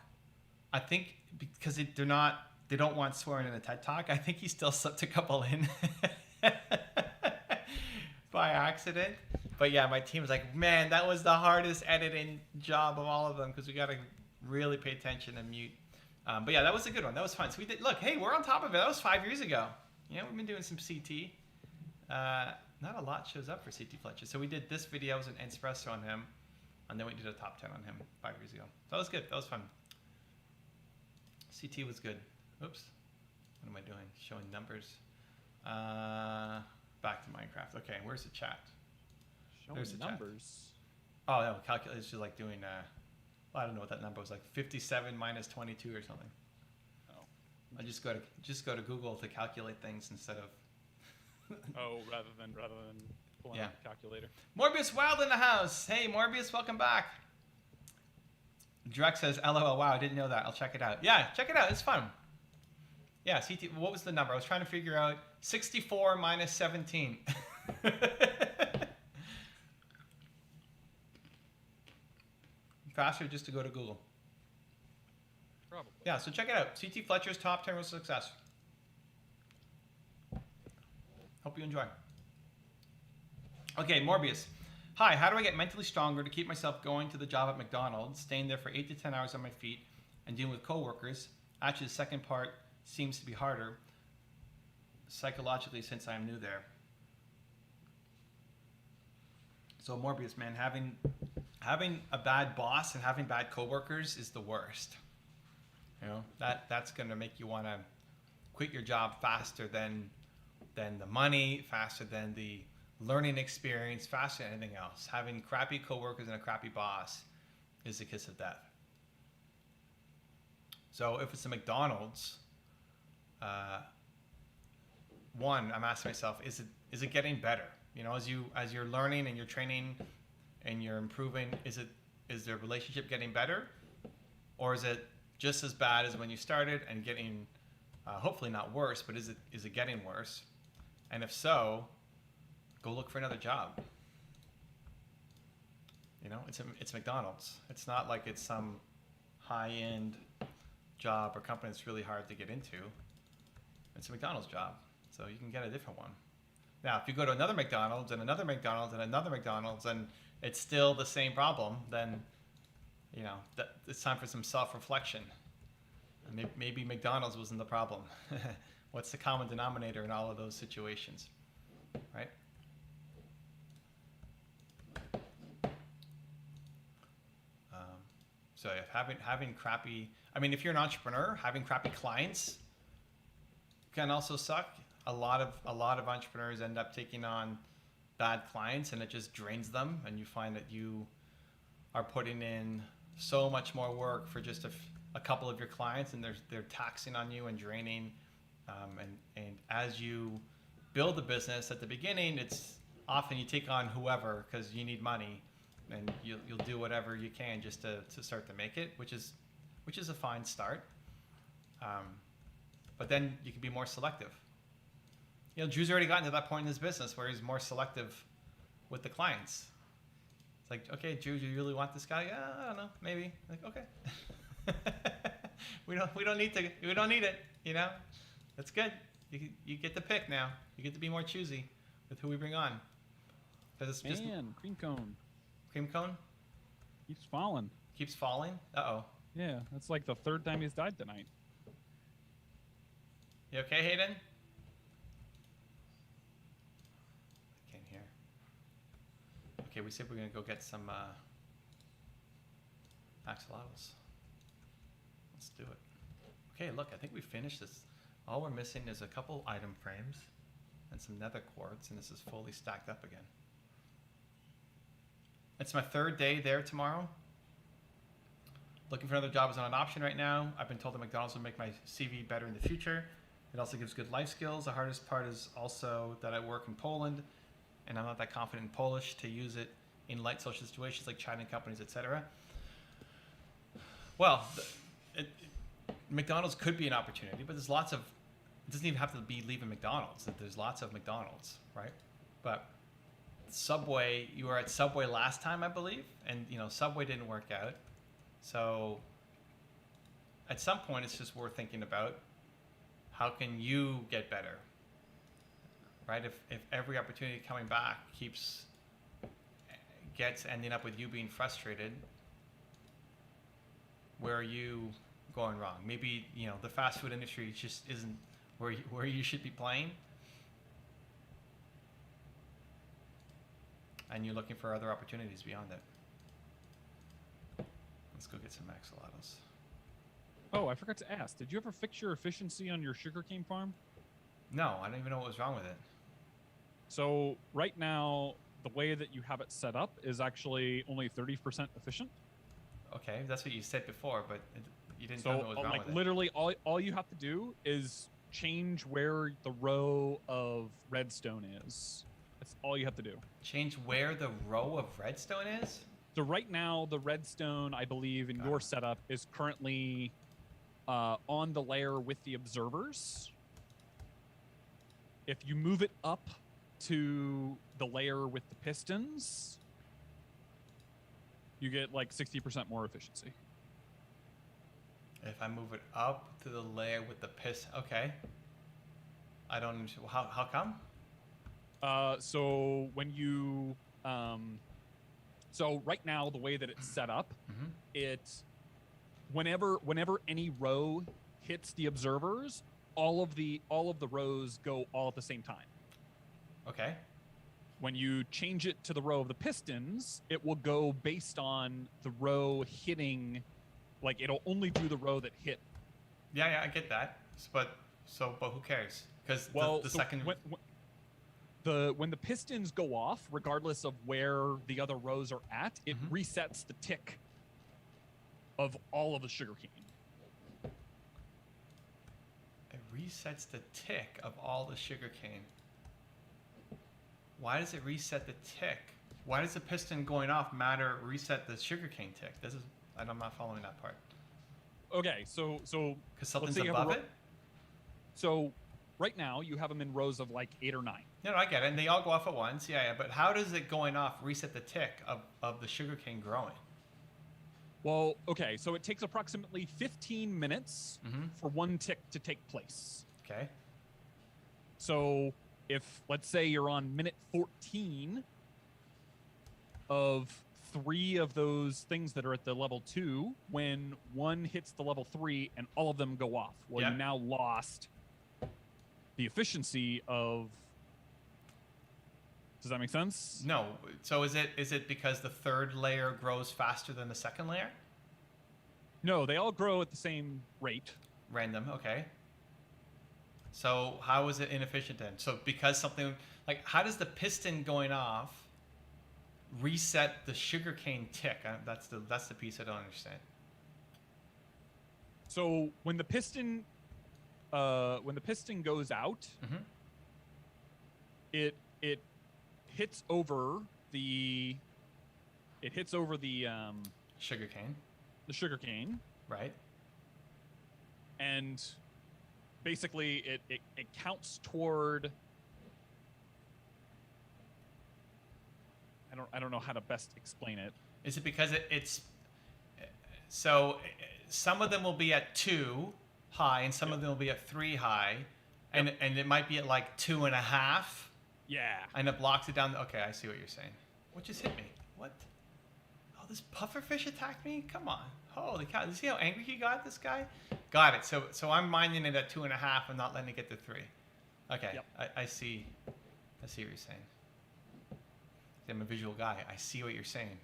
I think because they don't want swearing in a TED Talk. I think he still slipped a couple in by accident. But yeah, my team was like, man, that was the hardest editing job of all of them because we got to really pay attention and mute. But yeah, that was a good one. That was fun. So we did. Look, hey, we're on top of it. That was 5 years ago. You know, we've been doing some CT. Not a lot shows up for CT Fletcher. So we did this video. It was an espresso on him, and then we did a top 10 on him 5 years ago. So that was good. That was fun. CT was good. Oops. What am I doing? Showing numbers. Back to Minecraft. Okay, where's the chat? There's the numbers. Chat. Oh no, calculate. It's just like doing. I don't know what that number was, like 57 minus 22 or something. Oh. I just go to Google to calculate things instead of. Oh, rather than pulling out the calculator. Morbius Wild in the house. Hey, Morbius, welcome back. Drex says, "LOL, wow, I didn't know that. I'll check it out." Yeah, check it out. It's fun. Yeah, CT. What was the number? I was trying to figure out 64 minus 17. Faster just to go to Google. Probably. Yeah, so check it out. CT Fletcher's top 10 was a success. Hope you enjoy. Okay, Morbius. Hi, how do I get mentally stronger to keep myself going to the job at McDonald's, staying there for 8 to 10 hours on my feet, and dealing with coworkers? Actually, the second part seems to be harder psychologically since I'm new there. So Morbius, man, having a bad boss and having bad coworkers is the worst. You know, that's going to make you want to quit your job faster than the money, faster than the learning experience, faster than anything else. Having crappy coworkers and a crappy boss is the kiss of death. So if it's a McDonald's, one, I'm asking myself, is it getting better? You know, as you're learning and you're training and you're improving, is the relationship getting better, or is it just as bad as when you started and getting hopefully not worse, but is it getting worse? And if so, go look for another job. You know, it's McDonald's. It's not like it's some high-end job or company that's really hard to get into. It's a McDonald's job, so you can get a different one. Now, if you go to another McDonald's and another McDonald's and another McDonald's and it's still the same problem, then, you know, it's time for some self-reflection. And maybe McDonald's wasn't the problem. What's the common denominator in all of those situations, right? So if having crappy, I mean, if you're an entrepreneur, having crappy clients can also suck. A lot of entrepreneurs end up taking on bad clients, and it just drains them. And you find that you are putting in so much more work for just a couple of your clients, and they're taxing on you and draining. And as you build a business at the beginning, it's often you take on whoever because you need money, and you'll do whatever you can just to start to make it, which is a fine start. But then you can be more selective. You know, Drew's already gotten to that point in his business where he's more selective with the clients. It's like, okay, Drew, do you really want this guy? Yeah, I don't know, maybe. Like, okay. we don't need it. You know, that's good. You get to pick now. You get to be more choosy with who we bring on. Because it's just cream cone. Cream cone Keeps falling. keeps falling. Uh-oh. Yeah, that's like the third time he's died tonight. You okay, Hayden? I can't hear. Okay, we said we're gonna go get some axolotls. Let's do it. Okay, look, I think we finished this. All we're missing is a couple item frames and some nether quartz, and this is fully stacked up again. It's my third day there tomorrow. Looking for another job is not an option right now. I've been told that McDonald's will make my CV better in the future. It also gives good life skills. The hardest part is also that I work in Poland, and I'm not that confident in Polish to use it in light social situations like China companies, etc. Well, McDonald's could be an opportunity, but there's lots of. It doesn't even have to be leaving McDonald's. There's lots of McDonald's, right? But Subway, you were at Subway last time, I believe, and Subway didn't work out. So at some point, it's just worth thinking about how can you get better, right? If every opportunity coming back gets ending up with you being frustrated, where are you going wrong? Maybe the fast food industry just isn't where you should be playing, and you're looking for other opportunities beyond it. Let's go get some axolotls. Oh, I forgot to ask. Did you ever fix your efficiency on your sugarcane farm? No, I don't even know what was wrong with it. So right now, the way that you have it set up is actually only 30% efficient. Okay, that's what you said before, but you didn't tell me what was wrong with it. Literally, all you have to do is change where the row of redstone is. That's all you have to do. Change where the row of redstone is? So right now, the redstone, I believe, in your setup is currently on the layer with the observers. If you move it up to the layer with the pistons, you get like 60% more efficiency. If I move it up to the layer with the piston, okay. I don't understand. How come? So when you, so right now the way that it's set up, whenever any row hits the observers, all of the rows go all at the same time. Okay. When you change it to the row of the pistons, it will go based on the row hitting, like it'll only do the row that hit. Yeah, I get that. But who cares? Because the second when the pistons go off, regardless of where the other rows are at, it resets the tick of all of the sugarcane. It resets the tick of all the sugarcane. Why does it reset the tick? Why does the piston going off reset the sugarcane tick? I'm not following that part. Okay, so because something's above it. So right now you have them in rows of like 8 or 9. No, I get it, and they all go off at once. Yeah. But how does it going off reset the tick of the sugarcane growing? Well, okay, so it takes approximately 15 minutes for one tick to take place. Okay. So if, let's say, you're on minute 14 of 3 of those things that are at the level 2, when one hits the level 3 and all of them go off, well, you now lost the efficiency of. Does that make sense? No. So is it because the third layer grows faster than the second layer? No, they all grow at the same rate. Random, okay. So how is it inefficient then? So because something like, how does the piston going off reset the sugarcane tick? That's the piece I don't understand. So when the piston goes out, it hits over the sugarcane. The sugarcane, right? And basically it counts toward. I don't know how to best explain it. Is it because it's so some of them will be at 2 high and some of them will be at 3 high, and it might be at like 2.5. Yeah. And it blocks it down. Okay, I see what you're saying. What just hit me? What? Oh, this pufferfish attacked me? Come on. Holy cow. You see how angry he got, this guy? Got it. So I'm mining it at 2.5 and not letting it get to 3. Okay. Yep. I see what you're saying. I'm a visual guy. I see what you're saying.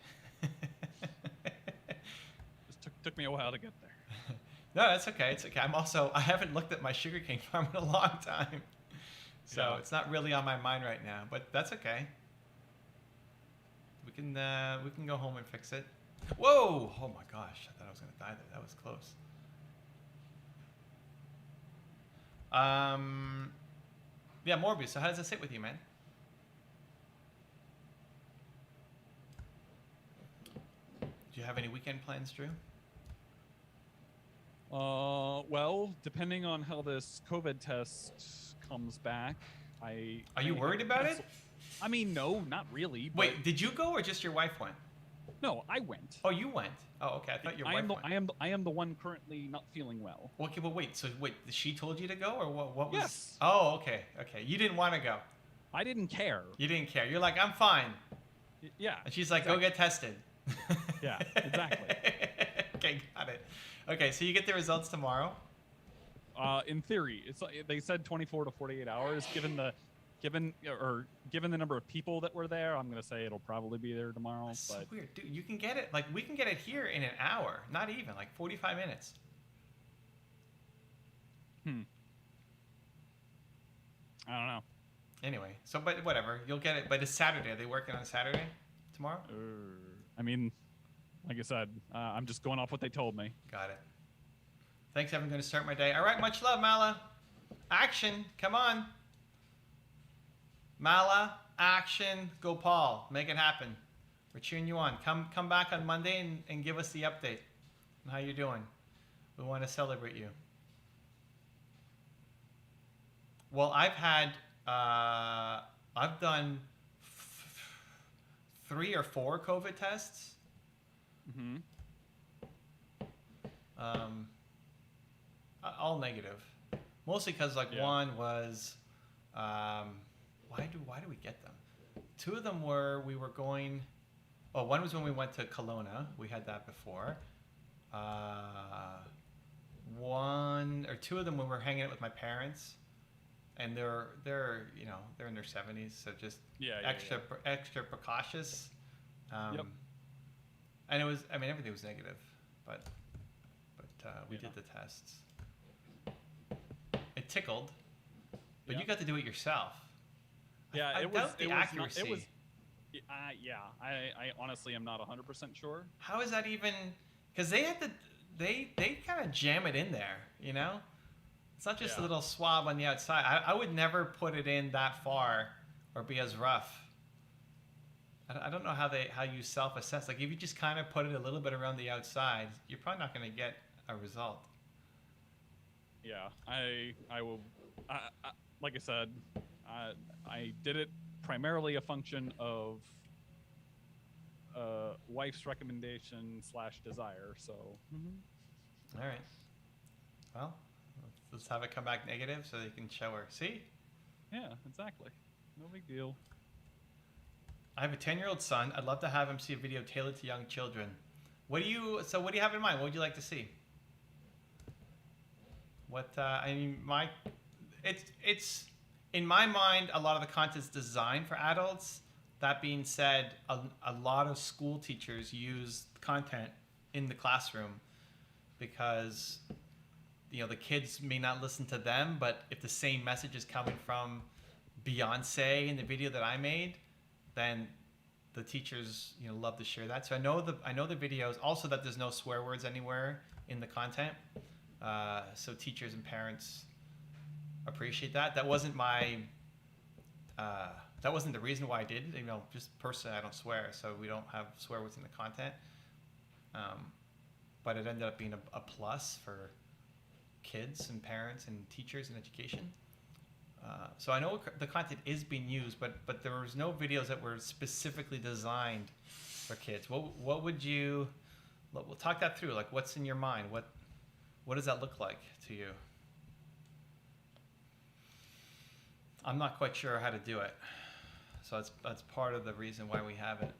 Just took me a while to get there. No, that's okay. It's okay. I haven't looked at my sugarcane farm in a long time. So it's not really on my mind right now, but that's okay. We can go home and fix it. Whoa! Oh my gosh! I thought I was gonna die there. That was close. Yeah, Morbius. So how does it sit with you, man? Do you have any weekend plans, Drew? Well, depending on how this COVID test comes back, I Are you may worried have to about it? cancel- I mean, no, not really. But Wait, did you go or just your wife went? no, I went. Oh, you went. Oh, okay. I thought your wife went. I am the one currently not feeling well. Okay, well, wait. So, wait, she told you to go, or what? What was? Yes. Oh, okay, okay. You didn't want to go. I didn't care. You didn't care. You're like, I'm fine. Yeah. And she's like, exactly. go get tested. Yeah, exactly. Okay, got it. Okay, so you get the results tomorrow. In theory, it's they said 24 to 48 hours. Given the number of people that were there, I'm gonna say it'll probably be there tomorrow. That's but so weird, dude. You can get it. Like we can get it here in an hour. Not even like 45 minutes. I don't know. Anyway, so but whatever, you'll get it. But it's Saturday. Are they working on Saturday tomorrow? I mean, like I said, I'm just going off what they told me. Got it. Thanks, Evan. Going to start my day. All right, much love, Mala. Action, come on. Mala, action, go Paul. Make it happen. We're cheering you on. Come back on Monday and give us the update on how you're doing. We want to celebrate you. Well, I've done 3 or 4 COVID tests. Mm-hmm. All negative. Mostly because one was, why do we get them? 2 of them were we were going. Oh, one was when we went to Kelowna. We had that before. 1 or 2 of them when we were hanging out with my parents, and they're in their 70s, so just extra precautious. Yep. And everything was negative, but we did the tests. It tickled, but you got to do it yourself. Yeah, I doubt the accuracy. I honestly am not 100% sure. How is that even? Because they kind of jam it in there, you know. It's not just a little swab on the outside. I would never put it in that far or be as rough. I don't know how you self-assess. Like if you just kind of put it a little bit around the outside, you're probably not going to get a result. Yeah, I will. Like I said, I did it primarily a function of wife's recommendation / desire. So. Mm-hmm. All right. Well, let's have it come back negative so they can show her. See? Yeah, exactly. No big deal. I have a 10-year-old son. I'd love to have him see a video tailored to young children. What do you have in mind? What would you like to see? It's in my mind, a lot of the content's designed for adults. That being said, a lot of school teachers use content in the classroom because the kids may not listen to them, but if the same message is coming from Beyonce in the video that I made, then the teachers love to share that. So I know the videos also that there's no swear words anywhere in the content. So teachers and parents appreciate that. That wasn't the reason why I did. Just personally, I don't swear, so we don't have swear words in the content. But it ended up being a plus for kids and parents and teachers and education. So I know the content is being used, but there was no videos that were specifically designed for kids. What would you? We'll talk that through. Like, what's in your mind? What does that look like to you? I'm not quite sure how to do it, so that's part of the reason why we have it.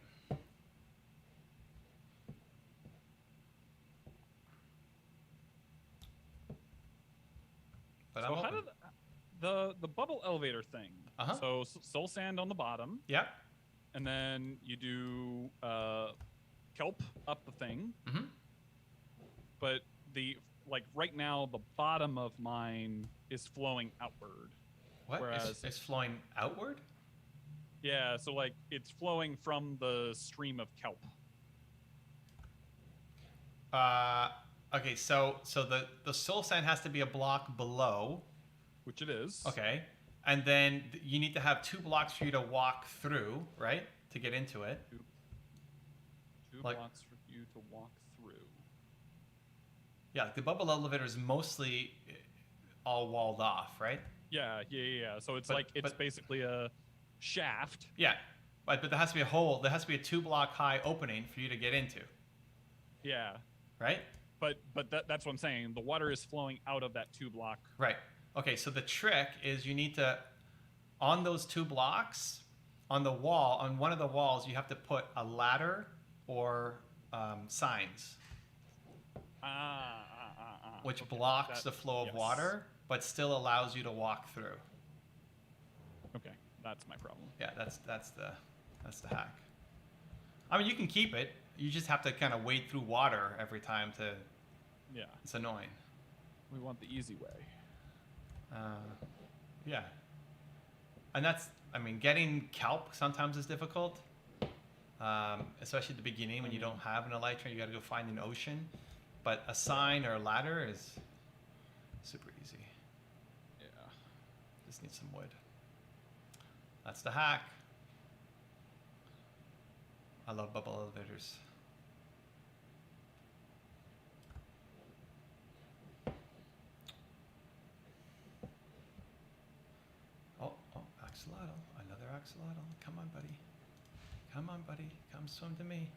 But so how did the bubble elevator thing? Uh-huh. So soul sand on the bottom. Yeah. And then you do kelp up the thing. Mm-hmm. But right now, the bottom of mine is flowing outward. What? Whereas It's flowing outward? Yeah, so it's flowing from the stream of kelp. Okay, so the soul sand has to be a block below. Which it is. Okay. And then you need to have 2 blocks for you to walk through, right? To get into it. Two blocks for you to walk through. Yeah, the bubble elevator is mostly all walled off, right? Yeah. So it's But basically a shaft. yeah, but there has to be a hole. There has to be a 2-block high opening for you to get into, Yeah. right? But that's what I'm saying. The water is flowing out of that 2-block. Right. Okay, so the trick is you need to, on those 2 blocks, on the wall, on one of the walls, you have to put a ladder or signs, which Okay, blocks the flow of yes. water, but still allows you to walk through. Okay, that's my problem. Yeah, that's the hack. I mean, you can keep it. You just have to kind of wade through water every time to. Yeah. It's annoying. We want the easy way. Yeah. And that's, I mean, getting kelp sometimes is difficult, especially at the beginning when you don't have an elytra. You got to go find an ocean. But a sign or a ladder is super easy. Yeah. Just need some wood. That's the hack. I love bubble elevators. Oh, axolotl. Another axolotl. Come on, buddy. Come on, buddy. Come swim to me.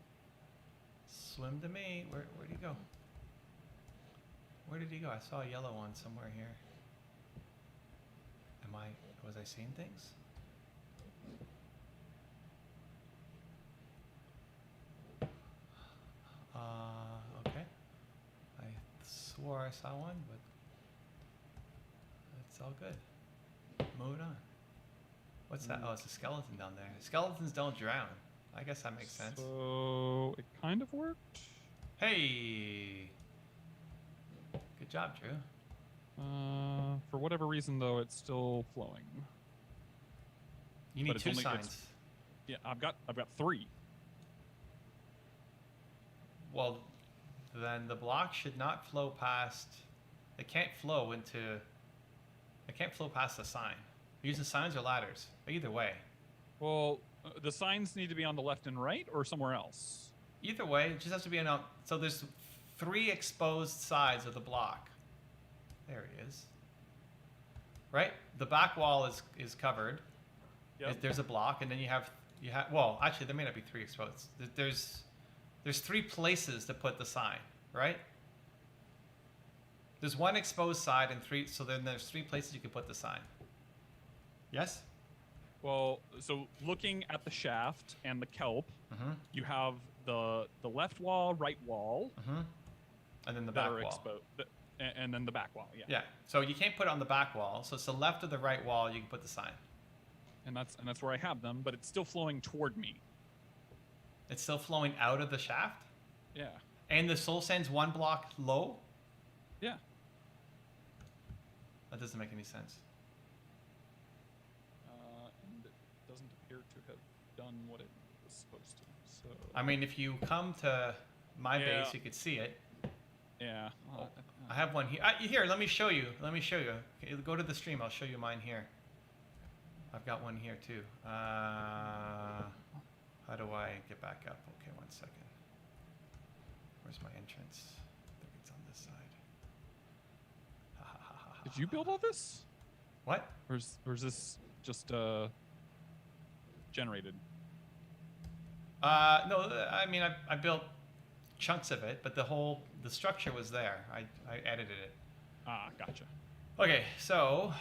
Swim to me. Where'd he go? Where did he go? I saw a yellow one somewhere here. Was I seeing things? Okay. I swore I saw one, but it's all good. Moving on. What's that? Oh, it's a skeleton down there. Skeletons don't drown. I guess that makes sense. So it kind of worked. Hey! Good job, Drew. For whatever reason, though, it's still flowing. You need But it's 2 only- signs. Yeah, I've got 3. Well, then the block should not flow past. It can't flow into. It can't flow past the sign. Using signs or ladders. Either way. Well, the signs need to be on the left and right, or somewhere else. Either way, it just has to be on. So there's 3 exposed sides of the block. There he is. Right? The back wall is covered. Yep. There's a block, and then you have. Well, actually, there may not be 3 exposed. There's 3 places to put the sign, right? There's 1 exposed side and 3. So then there's 3 places you can put the sign. Yes. Well, so looking at the shaft and the kelp, Mm-hmm. you have the left wall, right wall, Mm-hmm. And then the that back are wall. exposed, and then the back wall. Yeah. Yeah. So you can't put it on the back wall. So it's the left or the right wall. You can put the sign. And that's where I have them, but it's still flowing toward me. It's still flowing out of the shaft. Yeah. And the soul sand's 1 block low. Yeah. That doesn't make any sense. And it doesn't appear to have done what it was supposed to. So. I mean, if you come to my Yeah. base, you could see it. Yeah. I have one here. Here, let me show you. Okay, go to the stream. I'll show you mine here. I've got one here too. How do I get back up? Okay, 1 second. Where's my entrance? I think it's on this side. Did you build all this? What? Or is this just generated? No, I mean, I built chunks of it, but the structure was there. I edited it. Ah, gotcha. Okay, so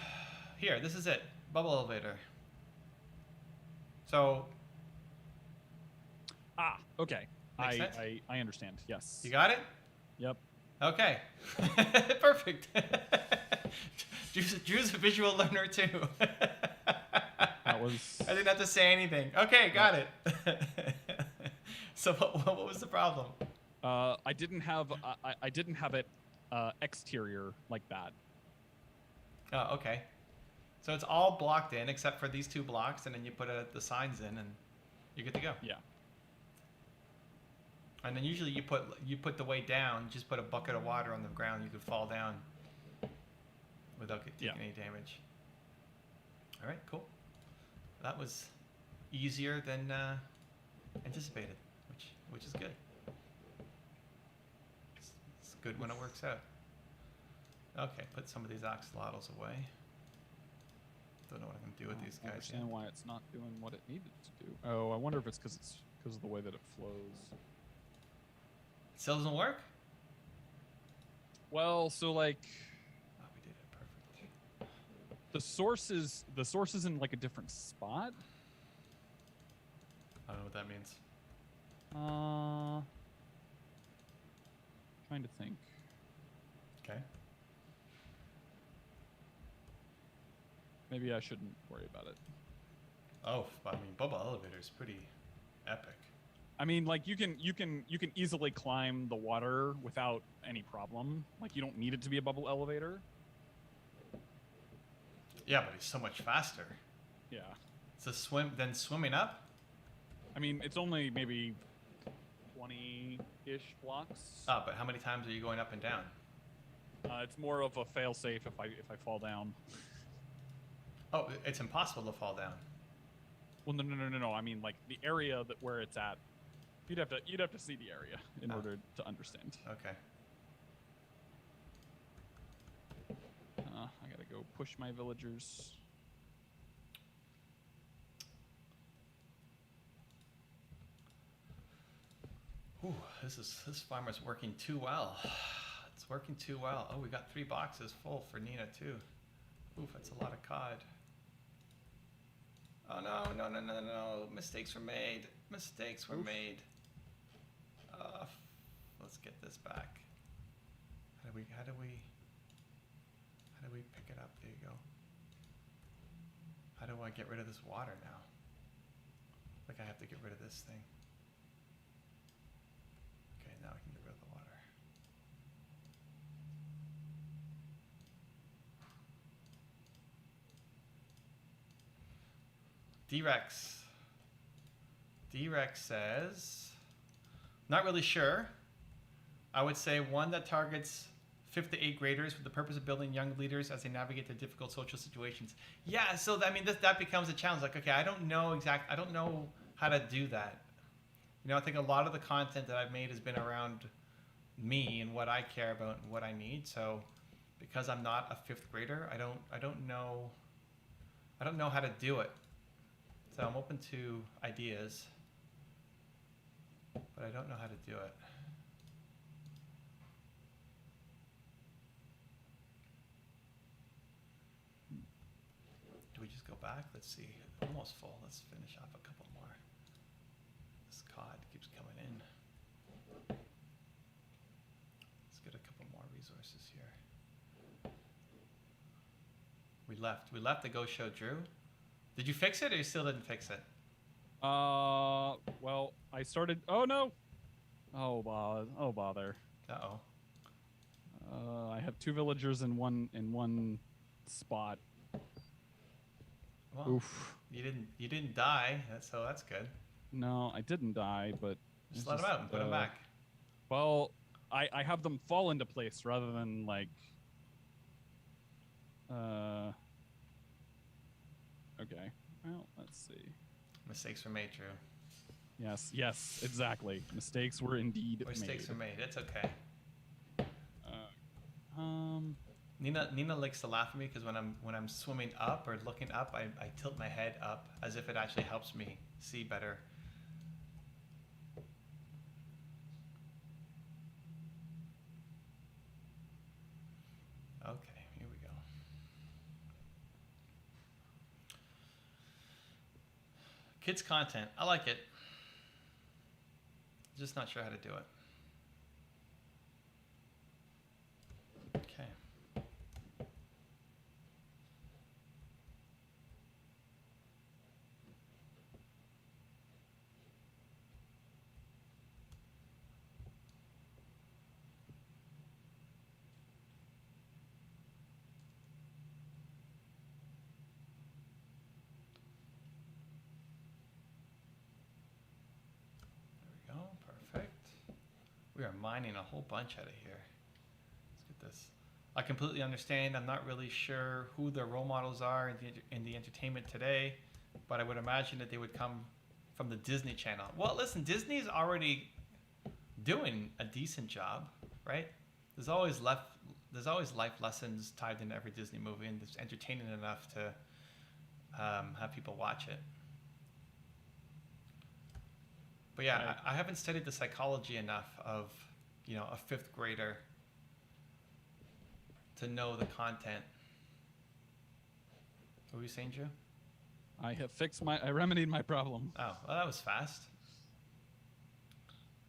here, this is it. Bubble elevator. So, Ah, okay. Makes sense? I understand. Yes. you got it? Yep. Okay. Perfect. Drew's a visual learner too. That was. I didn't have to say anything. Okay, got it. So what was the problem? I didn't have it exterior like that. Oh, okay. So it's all blocked in except for these 2 blocks, and then you put the signs in, and you're good to go. Yeah. And then usually you put the way down. Just put a bucket of water on the ground. You could fall down without taking any damage. All right, cool. That was easier than anticipated, which is good. good when it works out. Okay, put some of these axolotls away. Don't know what I'm gonna do with these I guys. understand why it's not doing what it needed to do. Oh, I wonder if it's because of the way that it flows. Still doesn't work? Well, so like Oh, we did it perfect. the source is in like a different spot. I don't know what that means. Trying to think. Okay. Maybe I shouldn't worry about it. Oh, I mean, bubble elevator is pretty epic. I mean, like you can easily climb the water without any problem. Like you don't need it to be a bubble elevator. Yeah, but it's so much faster. Yeah. So swimming up? I mean, it's only maybe 20-ish blocks. Oh, but how many times are you going up and down? It's more of a fail-safe if I fall down. Oh, it's impossible to fall down. Well, no. I mean, like the area where it's at. You'd have to see the area in order to understand. Okay. I gotta go push my villagers. Ooh, this farmer's working too well. It's working too well. Oh, we got 3 boxes full for Nina too. Oof, that's a lot of cod. Oh no! Mistakes were made. Mistakes were made. Let's get this back. How do we pick it up? There you go. How do I get rid of this water now? Like I have to get rid of this thing. Okay, now I can get rid of the water. D-Rex says, not really sure. I would say one that targets 5th to 8th graders for the purpose of building young leaders as they navigate the difficult social situations. Yeah, so I mean that becomes a challenge. Like, okay, I don't know how to do that. You know, I think a lot of the content that I've made has been around me and what I care about and what I need. So because I'm not a 5th grader, I don't know how to do it. So I'm open to ideas, but I don't know how to do it. Do we just go back? Let's see. Almost full. Let's finish off a couple more. This cod keeps coming in. Let's get a couple more resources here. We left to go show Drew. Did you fix it or you still didn't fix it? Well, I started. Oh no! Oh bother! Uh-oh. I have 2 villagers in one spot. Well, Oof. you didn't die, so that's good. No, I didn't die, but Just let them out and put them back. Well, I have them fall into place rather than like. Okay. Well, let's see. Mistakes were made, Drew. Yes, exactly. Mistakes were indeed made. Mistakes were made. It's okay. Nina likes to laugh at me because when I'm swimming up or looking up, I tilt my head up as if it actually helps me see better. Okay, here we go. Kids content. I like it. Just not sure how to do it. Okay. There we go. Perfect. We are mining a whole bunch out of here. Let's get this. I completely understand. I'm not really sure who the role models are in the entertainment today, but I would imagine that they would come from the Disney Channel. Well, listen, Disney's already doing a decent job, right? There's always life lessons tied into every Disney movie, and it's entertaining enough to have people watch it. But yeah, Right. I haven't studied the psychology enough of, a fifth grader to know the content. What were you saying, Drew? I remedied my problem. Oh, well, that was fast.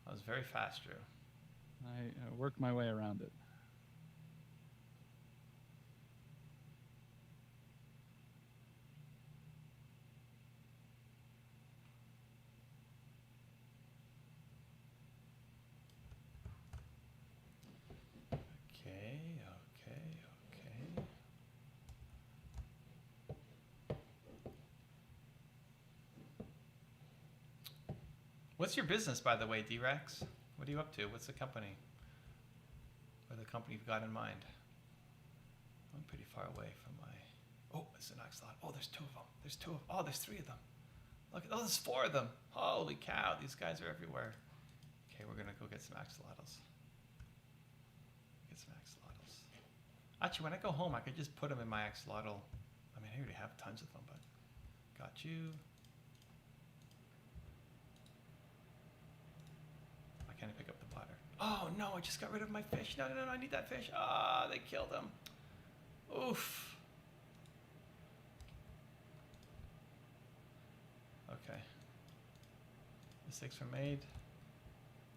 That was very fast, Drew. I worked my way around it. Okay. What's your business, by the way, D-Rex? What are you up to? What's the company? Or the company you've got in mind? I'm pretty far away from my... Oh, it's an axolotl. Oh, there's two of them. Oh, there's three of them. Look, there's four of them. Holy cow, these guys are everywhere. Okay, we're going to go get some axolotls. Actually, when I go home, I could just put them in my axolotl. I mean, I already have tons of them, but... Got you. Why can't I pick up the butter? Oh, no, I just got rid of my fish. No, I need that fish. Ah, they killed him. Oof. Okay. Mistakes were made.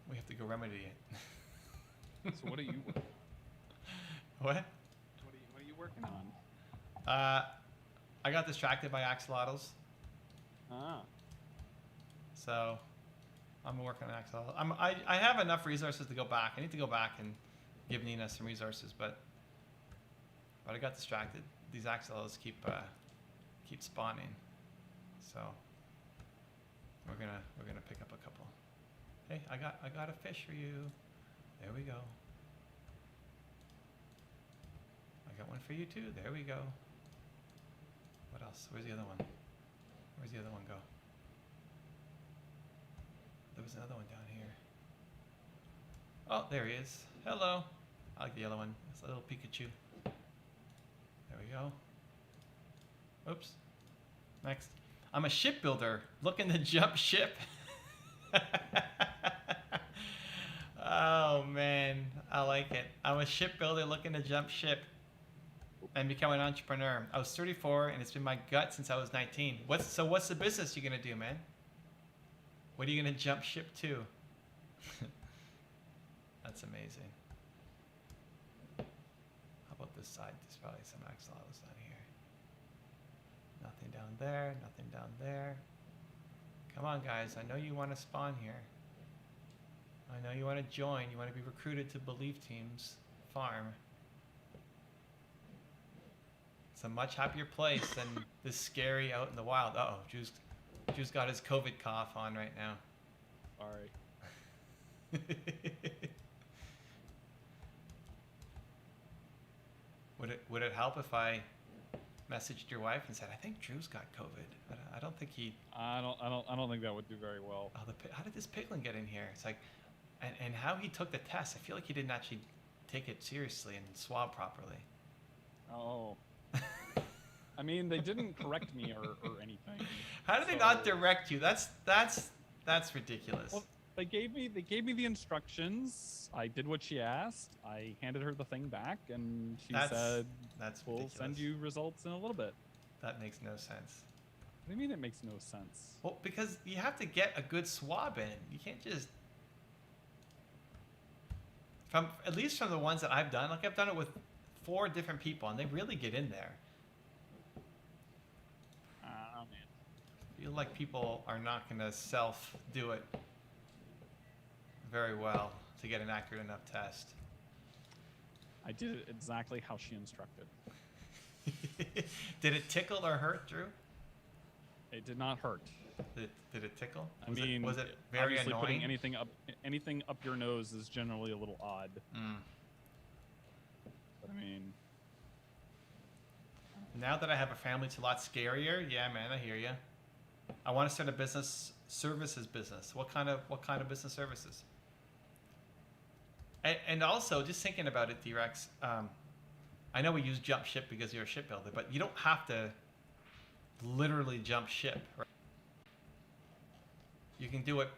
We have to go remedy it. So what are you? What? What are you working on? I got distracted by axolotls, Ah. so I'm working on axolotl. I have enough resources to go back. I need to go back and give Nina some resources, but I got distracted. These axolotls keep spawning, so we're gonna pick up a couple. Hey, I got a fish for you. There we go. I got one for you too. There we go. What else? Where's the other one? Where's the other one go? There was another one down here. Oh, there he is. Hello. I like the yellow one. It's a little Pikachu. There we go. Oops. Next. I'm a shipbuilder looking to jump ship. Oh man, I like it. I'm a shipbuilder looking to jump ship and become an entrepreneur. I was 34 and it's been my gut since I was 19. What's the business you're gonna do, man? What are you gonna jump ship to? That's amazing. How about this side? There's probably some axolotls down here. Nothing down there, nothing down there. Come on guys, I know you want to spawn here. I know you want to join, you want to be recruited to Belief Team's farm. It's a much happier place than this scary out in the wild. Uh-oh, Drew's got his COVID cough on right now. Sorry. Would it help if I messaged your wife and said, I think Drew's got COVID, but I don't think he... I don't think that would do very well. Oh, how did this piglin get in here? It's like, and how he took the test. I feel like he didn't actually take it seriously and swab properly. Oh. I mean, they didn't correct me or anything. How did they not direct you? That's ridiculous. Well, they gave me the instructions. I did what she asked. I handed her the thing back, and she said, "That's we'll ridiculous. send you results in a little bit." That makes no sense. What do you mean it makes no sense? Well, because you have to get a good swab in. You can't just... At least from the ones that I've done, like I've done it with 4 different people, and they really get in there. Oh, man. I feel like people are not going to self-do it very well to get an accurate enough test. I did it exactly how she instructed. Did it tickle or hurt, Drew? It did not hurt. Did it tickle? Was it very obviously annoying? putting anything up your nose is generally a little odd. Mm. But I mean, Now that I have a family, it's a lot scarier. Yeah, man, I hear you. I want to start a services business. What kind of business services? And also, just thinking about it, D-Rex, I know we use jump ship because you're a shipbuilder, but you don't have to literally jump ship, right? You can do it